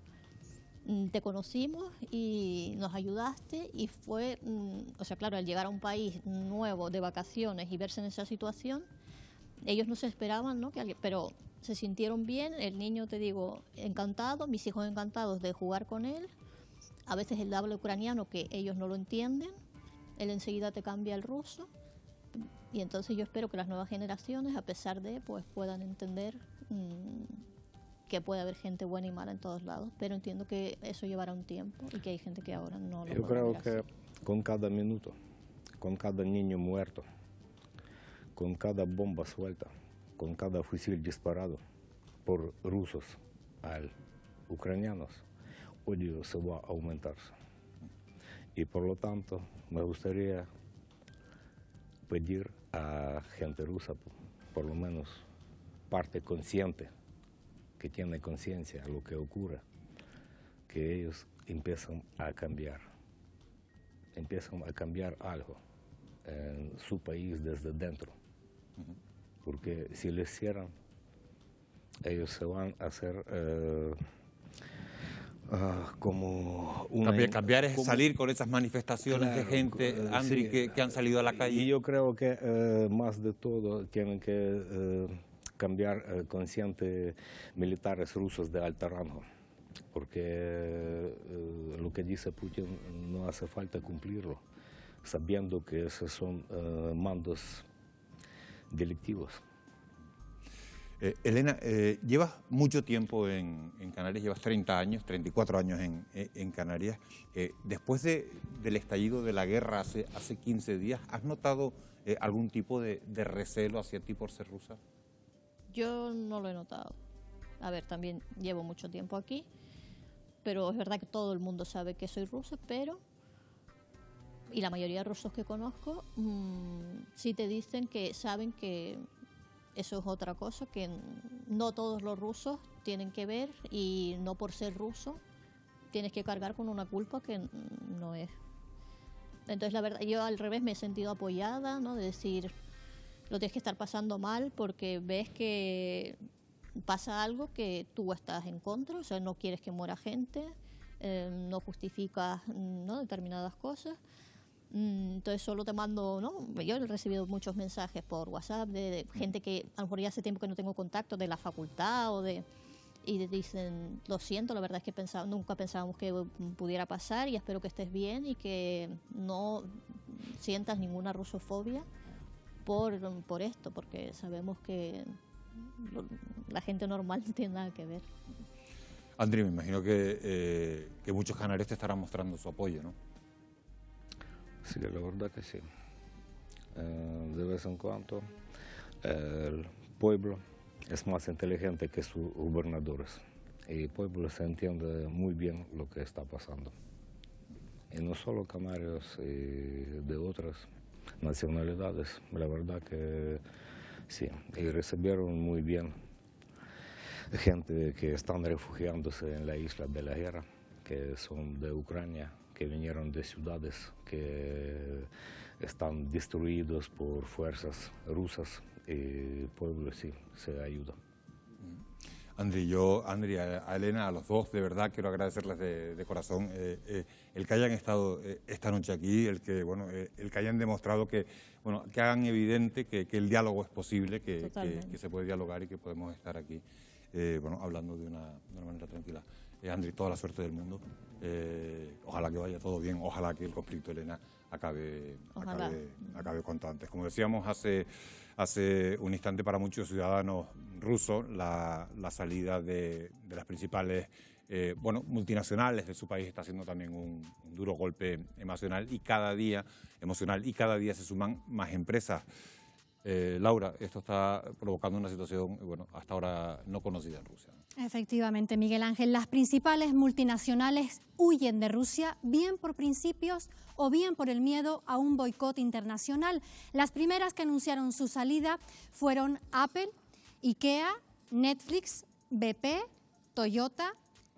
te conocimos y nos ayudaste y fue, o sea, claro, al llegar a un país nuevo de vacaciones y verse en esa situación, ellos no se esperaban, ¿no? Pero se sintieron bien, el niño, te digo, encantado, mis hijos encantados de jugar con él, a veces él habla ucraniano que ellos no lo entienden, él enseguida te cambia el ruso, y entonces yo espero que las nuevas generaciones, a pesar de, pues puedan entender que puede haber gente buena y mala en todos lados, pero entiendo que eso llevará un tiempo y que hay gente que ahora no lo Yo creo que con cada minuto, con cada niño muerto, con cada bomba suelta, con cada fusil disparado por rusos a ucranianos, odio se va a aumentar. Y por lo tanto, me gustaría pedir a gente rusa, por lo menos parte consciente, que tiene conciencia de lo que ocurre, que ellos empiezan a cambiar algo en su país desde dentro. Porque si lo hicieran, ellos se van a hacer como cambiar es salir con esas manifestaciones de gente, Andri, sí, que han salido a la calle. Y yo creo que más de todo tienen que cambiar conscientes militares rusos de alto rango, porque lo que dice Putin no hace falta cumplirlo, sabiendo que esos son mandos delictivos. Elena, llevas mucho tiempo en Canarias, llevas 30 años, 34 años en Canarias. Después del estallido de la guerra hace 15 días, ¿has notado algún tipo de recelo hacia ti por ser rusa? Yo no lo he notado. A ver, también llevo mucho tiempo aquí, pero es verdad que todo el mundo sabe que soy rusa, y la mayoría de rusos que conozco sí te dicen que saben que eso es otra cosa, que no todos los rusos tienen que ver y no por ser ruso tienes que cargar con una culpa que no es. Entonces, la verdad, yo al revés me he sentido apoyada, ¿no? De decir, lo tienes que estar pasando mal porque ves que pasa algo que tú estás en contra, o sea, no quieres que muera gente, no justificas, ¿no?, determinadas cosas. Entonces solo te mando, ¿no? Yo he recibido muchos mensajes por WhatsApp de gente que a lo mejor ya hace tiempo que no tengo contacto, de la facultad y dicen, lo siento, la verdad es que nunca pensábamos que pudiera pasar y espero que estés bien y que no sientas ninguna rusofobia por esto, porque sabemos que la gente normal no tiene nada que ver. Andri, me imagino que muchos canarios te estarán mostrando su apoyo, ¿no? Sí, la verdad que sí. De vez en cuando el pueblo es más inteligente que sus gobernadores y el pueblo se entiende muy bien lo que está pasando. Y no solo canarios, de otras nacionalidades, la verdad que sí. Y recibieron muy bien gente que están refugiándose en la isla de la guerra, que son de Ucrania, que vinieron de ciudades que están destruidos por fuerzas rusas, y el pueblo sí se ayuda. Andri, a Elena, a los dos, de verdad quiero agradecerles de corazón el que hayan estado esta noche aquí, el que hayan demostrado que hagan evidente que el diálogo es posible, que se puede dialogar y que podemos estar aquí hablando de una manera tranquila. Andri, toda la suerte del mundo. Ojalá que vaya todo bien, ojalá que el conflicto, Elena, acabe cuanto antes. Como decíamos hace un instante, para muchos ciudadanos rusos la salida de las principales multinacionales de su país está siendo también un duro golpe emocional y cada día se suman más empresas. Laura, esto está provocando una situación, bueno, hasta ahora no conocida en Rusia. Efectivamente, Miguel Ángel, las principales multinacionales huyen de Rusia, bien por principios o bien por el miedo a un boicot internacional. Las primeras que anunciaron su salida fueron Apple, IKEA, Netflix, BP, Toyota,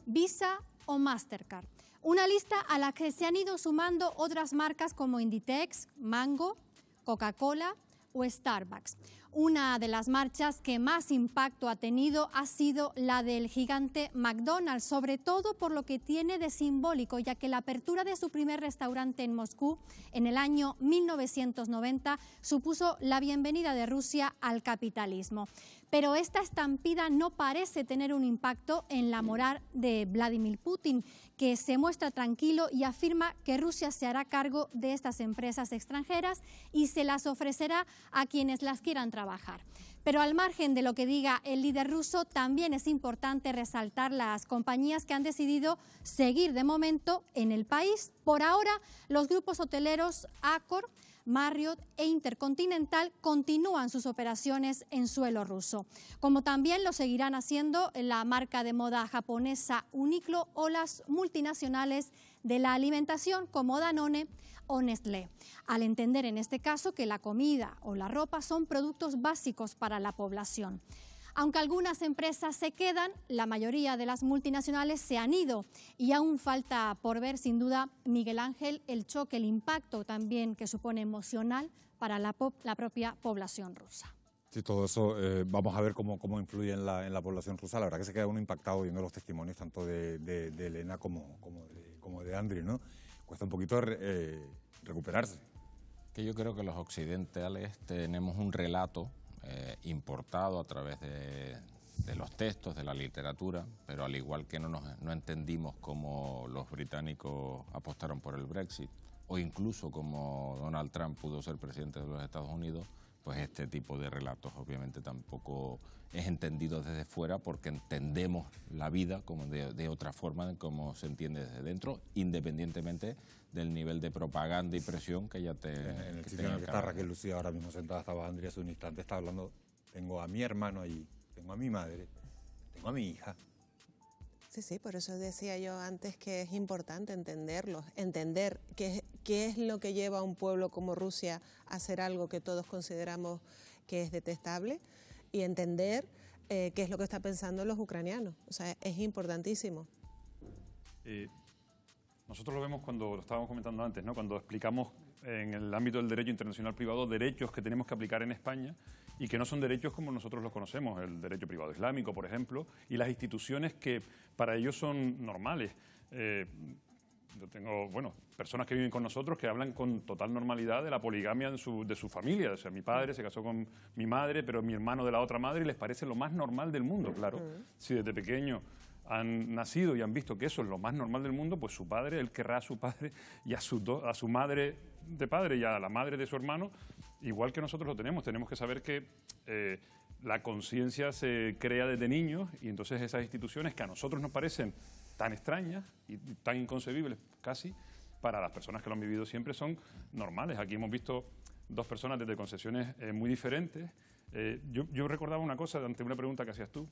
Visa o Mastercard. Una lista a la que se han ido sumando otras marcas como Inditex, Mango, Coca-Cola o Starbucks. Una de las marchas que más impacto ha tenido ha sido la del gigante McDonald's, sobre todo por lo que tiene de simbólico, ya que la apertura de su primer restaurante en Moscú en el año 1990 supuso la bienvenida de Rusia al capitalismo. Pero esta estampida no parece tener un impacto en la moral de Vladimir Putin, que se muestra tranquilo y afirma que Rusia se hará cargo de estas empresas extranjeras y se las ofrecerá a quienes las quieran trabajar. Pero al margen de lo que diga el líder ruso, también es importante resaltar las compañías que han decidido seguir de momento en el país. Por ahora, los grupos hoteleros Accor, Marriott e Intercontinental continúan sus operaciones en suelo ruso, como también lo seguirán haciendo la marca de moda japonesa Uniqlo o las multinacionales de la alimentación como Danone o Nestlé, al entender en este caso que la comida o la ropa son productos básicos para la población. Aunque algunas empresas se quedan, la mayoría de las multinacionales se han ido y aún falta por ver, sin duda, Miguel Ángel, el choque, el impacto también que supone emocional para la propia población rusa. Sí, todo eso vamos a ver cómo influye en la población rusa. La verdad que se queda uno impactado viendo los testimonios tanto de Elena como de Andriy, ¿no? Cuesta un poquito recuperarse. Que yo creo que los occidentales tenemos un relato importado a través de los textos, de la literatura, pero al igual que no entendimos cómo los británicos apostaron por el Brexit, o incluso cómo Donald Trump pudo ser presidente de los Estados Unidos, pues este tipo de relatos obviamente tampoco es entendido desde fuera, porque entendemos la vida como de otra forma, como se entiende desde dentro, independientemente del nivel de propaganda y presión que ya te... En el sitio en el que está Raquel Lucía ahora mismo sentada, estaba Andriy hace un instante, está hablando, tengo a mi hermano allí, tengo a mi madre, tengo a mi hija. Sí, por eso decía yo antes que es importante entenderlos, entender qué es lo que lleva a un pueblo como Rusia a hacer algo que todos consideramos que es detestable y entender qué es lo que están pensando los ucranianos. O sea, es importantísimo. Nosotros lo vemos cuando lo estábamos comentando antes, ¿no? Cuando explicamos en el ámbito del derecho internacional privado derechos que tenemos que aplicar en España y que no son derechos como nosotros los conocemos, el derecho privado islámico, por ejemplo, y las instituciones que para ellos son normales. Yo tengo, personas que viven con nosotros que hablan con total normalidad de la poligamia de su familia. O sea, mi padre se casó con mi madre, pero mi hermano de la otra madre, y les parece lo más normal del mundo, claro. Si desde pequeño han nacido y han visto que eso es lo más normal del mundo, pues su padre, él querrá a su padre y a su madre de padre y a la madre de su hermano, igual que nosotros lo tenemos. Tenemos que saber que la conciencia se crea desde niños, y entonces esas instituciones que a nosotros nos parecen tan extrañas y tan inconcebibles casi, para las personas que lo han vivido siempre son normales. Aquí hemos visto dos personas desde concepciones muy diferentes. Yo recordaba una cosa ante una pregunta que hacías tú.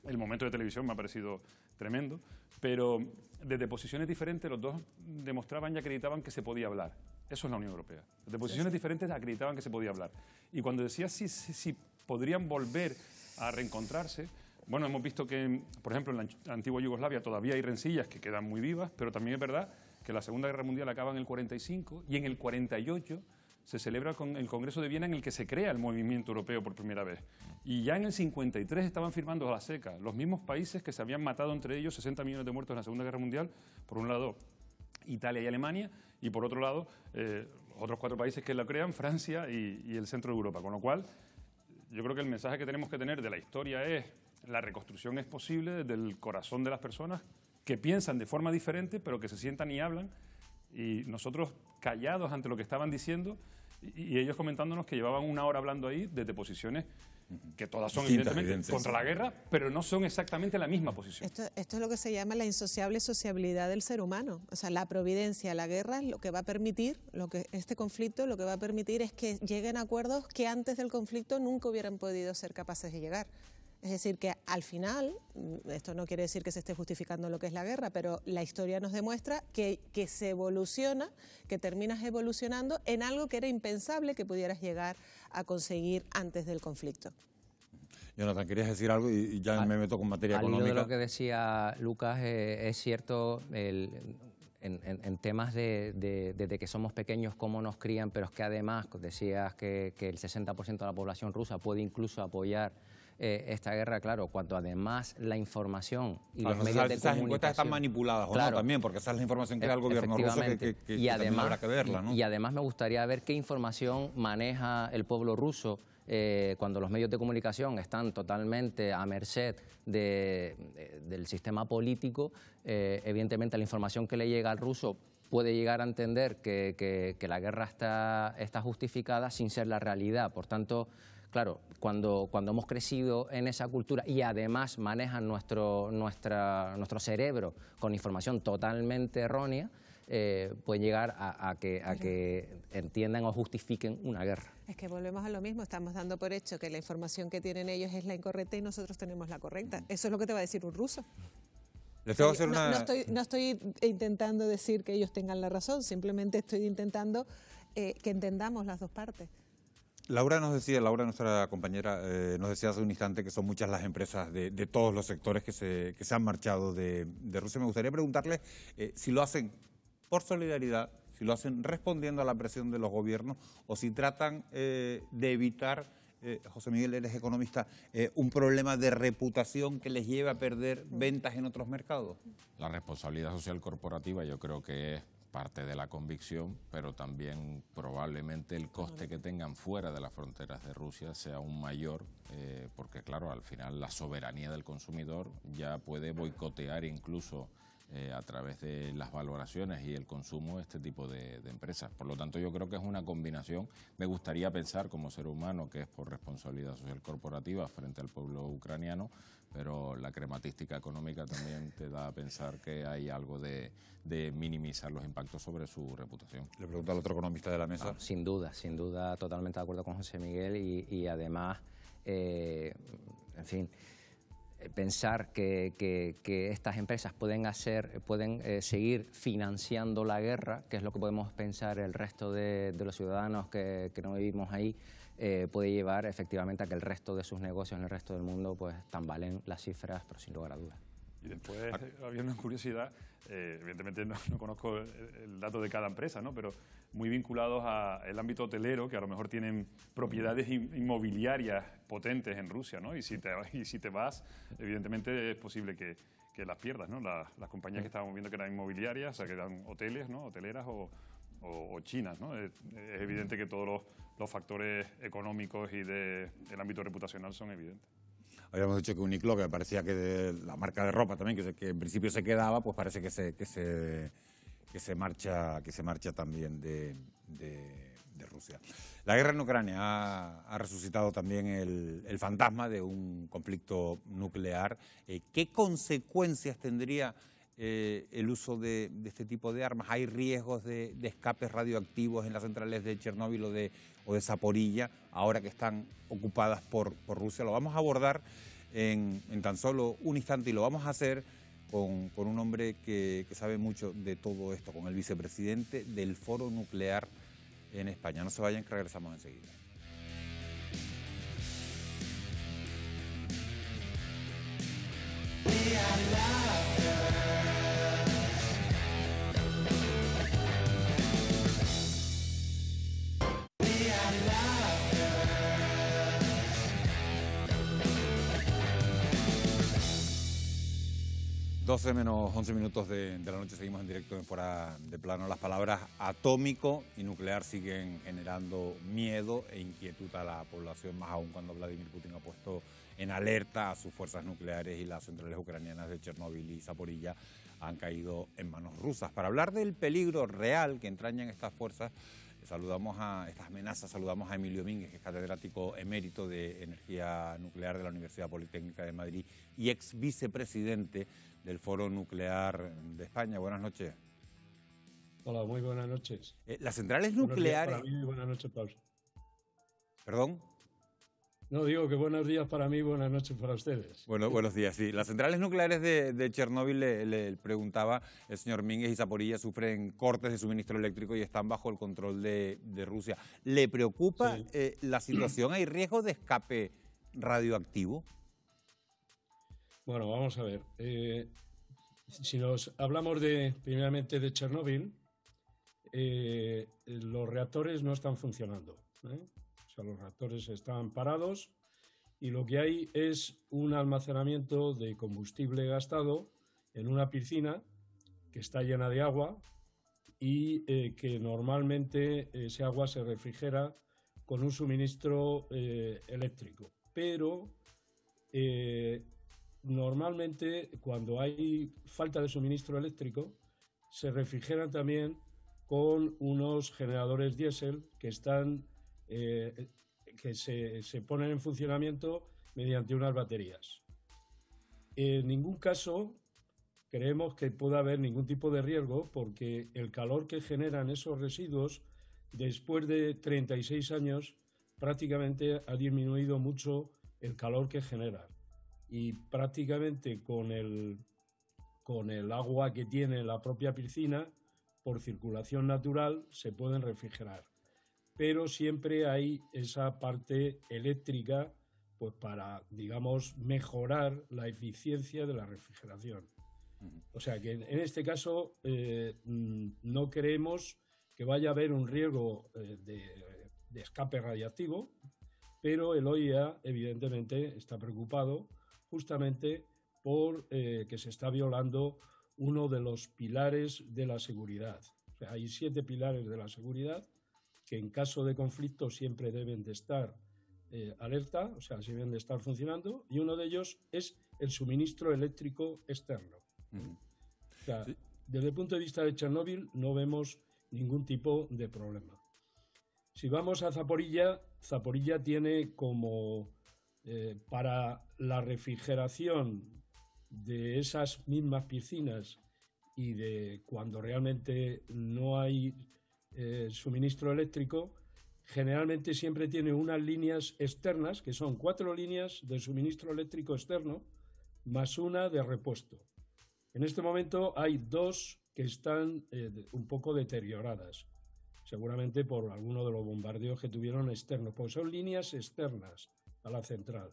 El momento de televisión me ha parecido tremendo, pero desde posiciones diferentes los dos demostraban y acreditaban que se podía hablar. Eso es la Unión Europea. Desde posiciones diferentes acreditaban que se podía hablar. Y cuando decías si podrían volver a reencontrarse, hemos visto que, por ejemplo, en la antigua Yugoslavia todavía hay rencillas que quedan muy vivas, pero también es verdad que la Segunda Guerra Mundial acaba en el 45 y en el 48 se celebra con el Congreso de Viena, en el que se crea el movimiento europeo por primera vez. Y ya en el 53 estaban firmando a la seca los mismos países que se habían matado entre ellos, 60 millones de muertos en la Segunda Guerra Mundial, por un lado Italia y Alemania, y por otro lado otros 4 países que la crean, Francia y el centro de Europa. Con lo cual, yo creo que el mensaje que tenemos que tener de la historia es: la reconstrucción es posible desde el corazón de las personas que piensan de forma diferente, pero que se sientan y hablan, y nosotros callados ante lo que estaban diciendo, y ellos comentándonos que llevaban 1 hora hablando ahí desde posiciones que todas son Distintas evidentemente evidencias. contra la guerra, pero no son exactamente la misma posición. Esto es lo que se llama la insociable sociabilidad del ser humano. O sea, la providencia, la guerra, lo que va a permitir, este conflicto lo que va a permitir es que lleguen a acuerdos que antes del conflicto nunca hubieran podido ser capaces de llegar. Es decir, que al final, esto no quiere decir que se esté justificando lo que es la guerra, pero la historia nos demuestra que se evoluciona, que terminas evolucionando en algo que era impensable que pudieras llegar a conseguir antes del conflicto. Jonathan, querías decir algo y ya me meto con materia económica. Al hilo de lo que decía Lucas, es cierto, en temas de que somos pequeños, cómo nos crían, pero es que además decías que el 60% de la población rusa puede incluso apoyar esta guerra, claro, cuando además la información y los medios de esas comunicación... encuestas están manipuladas, claro, ¿o no? También, porque esa es la información que da el gobierno ruso que además, también habrá que verla, ¿no? Y además me gustaría ver qué información maneja el pueblo ruso cuando los medios de comunicación están totalmente a merced del sistema político. Evidentemente la información que le llega al ruso puede llegar a entender que la guerra está justificada sin ser la realidad. Por tanto, claro, cuando hemos crecido en esa cultura y además manejan nuestro cerebro con información totalmente errónea, pueden llegar a que entiendan o justifiquen una guerra. Es que volvemos a lo mismo, estamos dando por hecho que la información que tienen ellos es la incorrecta y nosotros tenemos la correcta. Eso es lo que te va a decir un ruso. Les tengo que hacer una... no estoy intentando decir que ellos tengan la razón, simplemente estoy intentando que entendamos las dos partes. Laura, nuestra compañera, nos decía hace un instante que son muchas las empresas de todos los sectores que se han marchado de Rusia. Me gustaría preguntarle si lo hacen por solidaridad, si lo hacen respondiendo a la presión de los gobiernos o si tratan de evitar, José Miguel, eres economista, un problema de reputación que les lleve a perder ventas en otros mercados. La responsabilidad social corporativa yo creo que es parte de la convicción, pero también probablemente el coste que tengan fuera de las fronteras de Rusia sea aún mayor, porque claro, al final la soberanía del consumidor ya puede boicotear incluso a través de las valoraciones y el consumo este tipo de empresas. Por lo tanto, yo creo que es una combinación. Me gustaría pensar como ser humano que es por responsabilidad social corporativa frente al pueblo ucraniano, pero la crematística económica también te da a pensar que hay algo de minimizar los impactos sobre su reputación. Le pregunto al otro economista de la mesa. Sin duda, totalmente de acuerdo con José Miguel y además, en fin, pensar que estas empresas pueden seguir financiando la guerra, que es lo que podemos pensar el resto de los ciudadanos que no vivimos ahí, puede llevar efectivamente a que el resto de sus negocios en el resto del mundo pues tambalen las cifras, pero sin lugar a dudas. Y después, había una curiosidad, evidentemente no conozco el dato de cada empresa, ¿no? Pero muy vinculados al ámbito hotelero, que a lo mejor tienen propiedades inmobiliarias potentes en Rusia, ¿no? Y si te vas, evidentemente es posible que las pierdas, ¿no? Las compañías que estábamos viendo que eran inmobiliarias, o sea, que eran hoteles, ¿no? Hoteleras o chinas, ¿no? Es evidente que todos los factores económicos y del ámbito reputacional son evidentes. Habíamos dicho que Uniqlo, que me parecía que de la marca de ropa también, que en principio se quedaba, pues parece que se marcha también de Rusia. La guerra en Ucrania ha resucitado también el fantasma de un conflicto nuclear. ¿Qué consecuencias tendría el uso de este tipo de armas? ¿Hay riesgos de escapes radioactivos en las centrales de Chernóbil o de Zaporilla, ahora que están ocupadas por Rusia? Lo vamos a abordar en tan solo un instante y lo vamos a hacer con un hombre que sabe mucho de todo esto, con el vicepresidente del Foro Nuclear en España. No se vayan, que regresamos enseguida. Menos 11 minutos de la noche, seguimos en directo en Fuera de Plano. Las palabras atómico y nuclear siguen generando miedo e inquietud a la población, más aún cuando Vladimir Putin ha puesto en alerta a sus fuerzas nucleares y las centrales ucranianas de Chernóbil y Zaporilla han caído en manos rusas. Para hablar del peligro real que entrañan estas fuerzas, saludamos a estas amenazas, saludamos a Emilio Mínguez, que es catedrático emérito de Energía Nuclear de la Universidad Politécnica de Madrid y ex vicepresidente del Foro Nuclear de España. Buenas noches. Hola, muy buenas noches. Las centrales Buenos días nucleares... para mí y buenas noches para... ¿Perdón? No, digo que buenos días para mí y buenas noches para ustedes. Bueno, buenos días, sí. Las centrales nucleares de Chernóbil, le preguntaba el señor Mínguez, y Zaporilla sufren cortes de suministro eléctrico y están bajo el control de Rusia. ¿Le preocupa la situación? ¿Hay riesgo de escape radioactivo? Bueno, vamos a ver. Si nos hablamos primeramente de Chernóbil, los reactores no están funcionando, O sea, los reactores están parados y lo que hay es un almacenamiento de combustible gastado en una piscina que está llena de agua y que normalmente ese agua se refrigera con un suministro eléctrico. Pero normalmente cuando hay falta de suministro eléctrico se refrigeran también con unos generadores diésel que están que se ponen en funcionamiento mediante unas baterías. En ningún caso creemos que pueda haber ningún tipo de riesgo porque el calor que generan esos residuos después de 36 años prácticamente ha disminuido mucho el calor que generan y prácticamente con el agua que tiene la propia piscina por circulación natural se pueden refrigerar. Pero siempre hay esa parte eléctrica pues para, digamos, mejorar la eficiencia de la refrigeración. O sea que en este caso no creemos que vaya a haber un riesgo de escape radiactivo, pero el OIEA evidentemente está preocupado justamente por que se está violando uno de los pilares de la seguridad. O sea, hay 7 pilares de la seguridad que en caso de conflicto siempre deben de estar alerta, o sea, deben de estar funcionando, y uno de ellos es el suministro eléctrico externo. O sea, desde el punto de vista de Chernóbil no vemos ningún tipo de problema. Si vamos a Zaporilla, Zaporilla tiene como para la refrigeración de esas mismas piscinas y de cuando realmente no hay suministro eléctrico, generalmente siempre tiene unas líneas externas, que son 4 líneas de suministro eléctrico externo, más una de repuesto. En este momento hay 2 que están un poco deterioradas, seguramente por alguno de los bombardeos que tuvieron externos, porque son líneas externas a la central.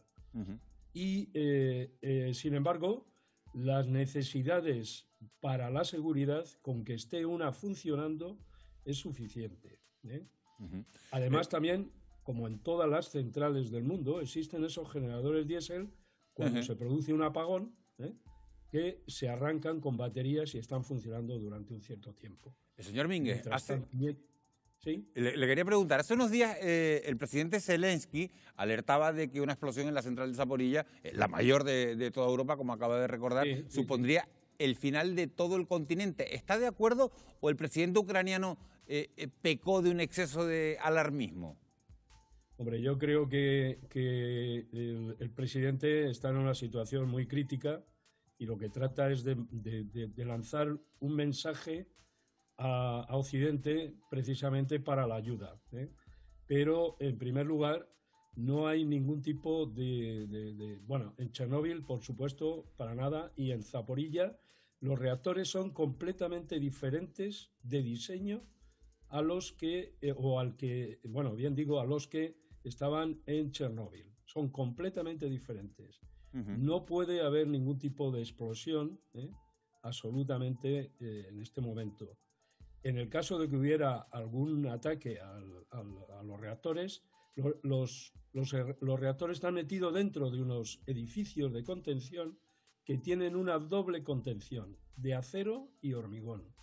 Y, sin embargo, las necesidades para la seguridad, con que esté una funcionando, es suficiente. Además, también, como en todas las centrales del mundo, existen esos generadores diésel cuando se produce un apagón, que se arrancan con baterías y están funcionando durante un cierto tiempo. El señor Mínguez, ¿sí? le quería preguntar, hace unos días el presidente Zelensky alertaba de que una explosión en la central de Zaporilla, la mayor de toda Europa, como acaba de recordar, supondría el final de todo el continente. ¿Está de acuerdo o el presidente ucraniano pecó de un exceso de alarmismo? Hombre, yo creo que el presidente está en una situación muy crítica y lo que trata es de lanzar un mensaje a Occidente precisamente para la ayuda. Pero, en primer lugar, no hay ningún tipo bueno, en Chernóbil, por supuesto, para nada, y en Zaporilla los reactores son completamente diferentes de diseño a los que, bueno, bien digo, a los que estaban en Chernóbil. Son completamente diferentes. No puede haber ningún tipo de explosión, absolutamente, en este momento. En el caso de que hubiera algún ataque a los reactores, los reactores están metidos dentro de unos edificios de contención que tienen una doble contención, de acero y hormigón.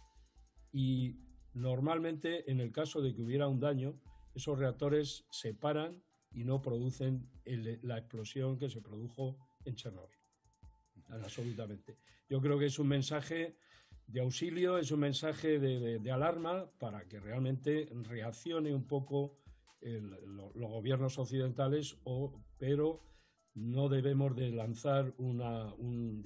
Y normalmente, en el caso de que hubiera un daño, esos reactores se paran y no producen la explosión que se produjo en Chernóbil. Absolutamente. Yo creo que es un mensaje de auxilio, es un mensaje de alarma para que realmente reaccione un poco los gobiernos occidentales, pero no debemos de lanzar un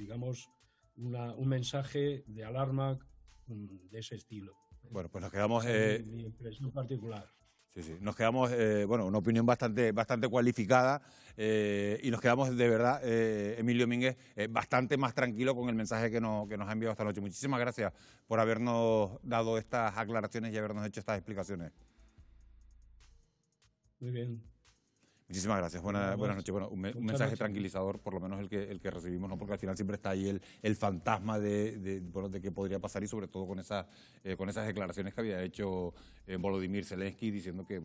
mensaje de alarma de ese estilo. Bueno, pues nos quedamos... mi impresión particular. Sí, nos quedamos, una opinión bastante cualificada y nos quedamos de verdad, Emilio Mínguez, bastante más tranquilo con el mensaje que nos ha enviado esta noche. Muchísimas gracias por habernos dado estas aclaraciones y habernos hecho estas explicaciones. Muy bien. Muchísimas gracias. Buenas noches. Bueno, un mensaje tranquilizador, por lo menos el que recibimos, ¿no? Porque al final siempre está ahí el fantasma de qué podría pasar y sobre todo con esas declaraciones que había hecho Volodymyr Zelensky diciendo que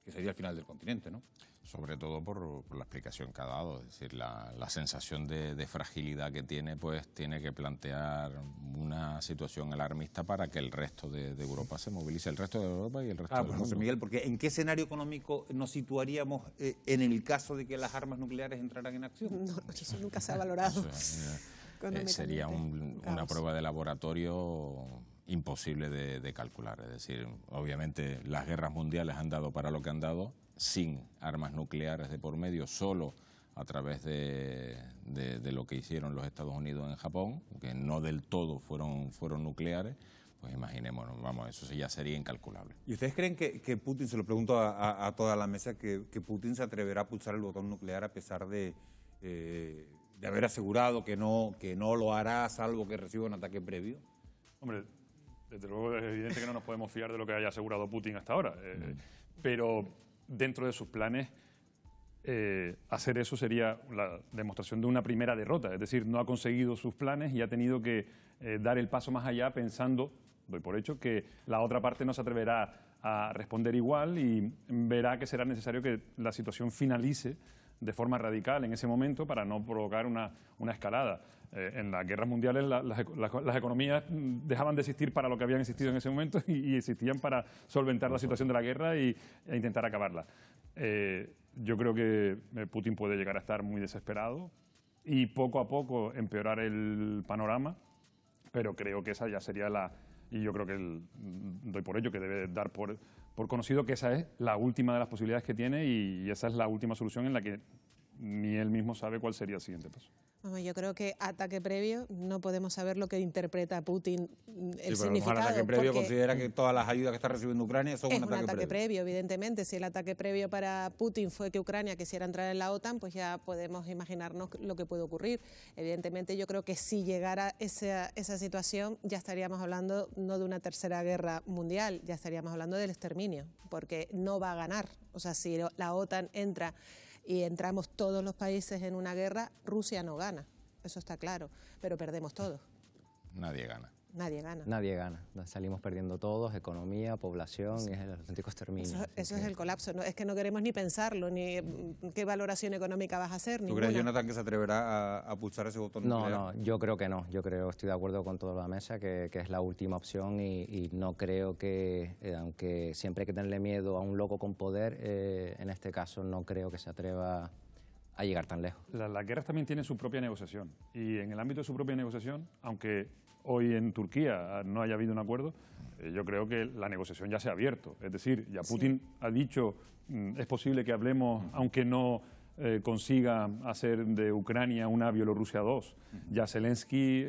sería el final del continente, ¿no? Sobre todo por la explicación que ha dado, es decir, la sensación de fragilidad que tiene, pues tiene que plantear una situación alarmista para que el resto de Europa se movilice, el resto de Europa y el resto del mundo. José Miguel, porque ¿en qué escenario económico nos situaríamos en el caso de que las armas nucleares entraran en acción? No, eso nunca se ha valorado. Sería una prueba de laboratorio imposible de calcular, es decir, obviamente las guerras mundiales han dado para lo que han dado, sin armas nucleares de por medio, solo a través de lo que hicieron los Estados Unidos en Japón, que no del todo fueron nucleares, pues imaginémonos, vamos, eso ya sería incalculable. ¿Y ustedes creen que Putin, se lo pregunto a toda la mesa, que Putin se atreverá a pulsar el botón nuclear a pesar de haber asegurado que no lo hará salvo que reciba un ataque previo? Hombre, desde luego es evidente que no nos podemos fiar de lo que haya asegurado Putin hasta ahora, pero dentro de sus planes hacer eso sería la demostración de una primera derrota, es decir, no ha conseguido sus planes y ha tenido que dar el paso más allá pensando, doy por hecho, que la otra parte no se atreverá a responder igual y verá que será necesario que la situación finalice de forma radical en ese momento para no provocar una escalada. En las guerras mundiales las economías dejaban de existir para lo que habían existido en ese momento y existían para solventar la situación de la guerra e intentar acabarla. Yo creo que Putin puede llegar a estar muy desesperado y poco a poco empeorar el panorama, pero creo que esa ya sería y yo creo que doy por ello que debe dar por conocido que esa es la última de las posibilidades que tiene y esa es la última solución en la que ni él mismo sabe cuál sería el siguiente paso. Yo creo que ataque previo, no podemos saber lo que interpreta Putin, el significado. A lo mejor el ataque previo considera que todas las ayudas que está recibiendo Ucrania son un ataque previo. Evidentemente. Si el ataque previo para Putin fue que Ucrania quisiera entrar en la OTAN, pues ya podemos imaginarnos lo que puede ocurrir. Evidentemente, yo creo que si llegara esa situación, ya estaríamos hablando no de una tercera guerra mundial, ya estaríamos hablando del exterminio, porque no va a ganar. O sea, si la OTAN entra y entramos todos los países en una guerra, Rusia no gana, eso está claro, pero perdemos todos. Nadie gana. Nadie gana. Nadie gana. Salimos perdiendo todos, economía, población, y es el auténtico exterminio. Eso es el colapso. Es que no queremos ni pensarlo, ni qué valoración económica vas a hacer. ¿Tú crees, Jonathan, que se atreverá a pulsar ese botón nuclear? No, yo creo que no. Estoy de acuerdo con toda la mesa que es la última opción y no creo que, aunque siempre hay que tenerle miedo a un loco con poder, en este caso no creo que se atreva a llegar tan lejos. Las guerras también tienen su propia negociación y en el ámbito de su propia negociación, aunque hoy en Turquía no haya habido un acuerdo, yo creo que la negociación ya se ha abierto. Es decir, ya Putin ha dicho, es posible que hablemos, aunque no consiga hacer de Ucrania una Bielorrusia 2. Ya Zelensky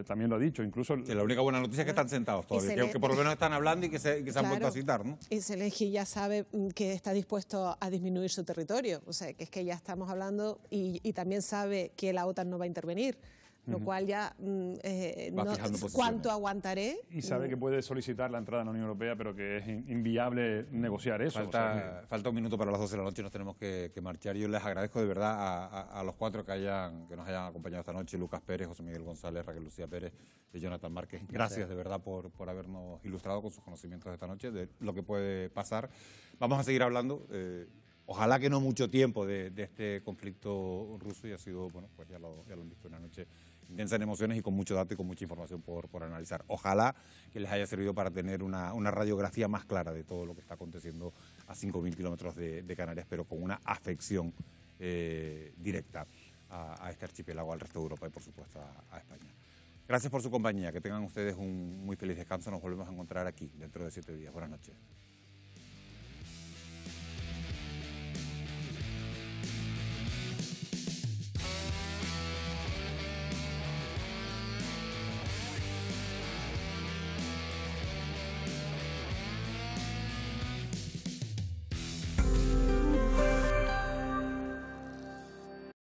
también lo ha dicho. Incluso la única buena noticia es que están sentados todavía, que por lo menos están hablando y que se han vuelto a citar, ¿no? Y Zelensky ya sabe que está dispuesto a disminuir su territorio. O sea, que es que ya estamos hablando y también sabe que la OTAN no va a intervenir. Lo cual ya cuánto aguantaré. Y sabe que puede solicitar la entrada en la Unión Europea, pero que es inviable negociar eso. Falta un minuto para las 12 de la noche y nos tenemos que marchar. Yo les agradezco de verdad a los cuatro que nos hayan acompañado esta noche: Lucas Pérez, José Miguel González, Raquel Lucía Pérez y Jonathan Márquez. Gracias de verdad por habernos ilustrado con sus conocimientos de esta noche, de lo que puede pasar. Vamos a seguir hablando. Ojalá que no mucho tiempo de este conflicto ruso, y ha sido, bueno, pues ya lo han visto, una noche intensa en emociones y con mucho dato y con mucha información por analizar. Ojalá que les haya servido para tener una radiografía más clara de todo lo que está aconteciendo a 5.000 kilómetros de Canarias, pero con una afección directa a este archipiélago, al resto de Europa y por supuesto a España. Gracias por su compañía, que tengan ustedes un muy feliz descanso. Nos volvemos a encontrar aquí dentro de 7 días. Buenas noches.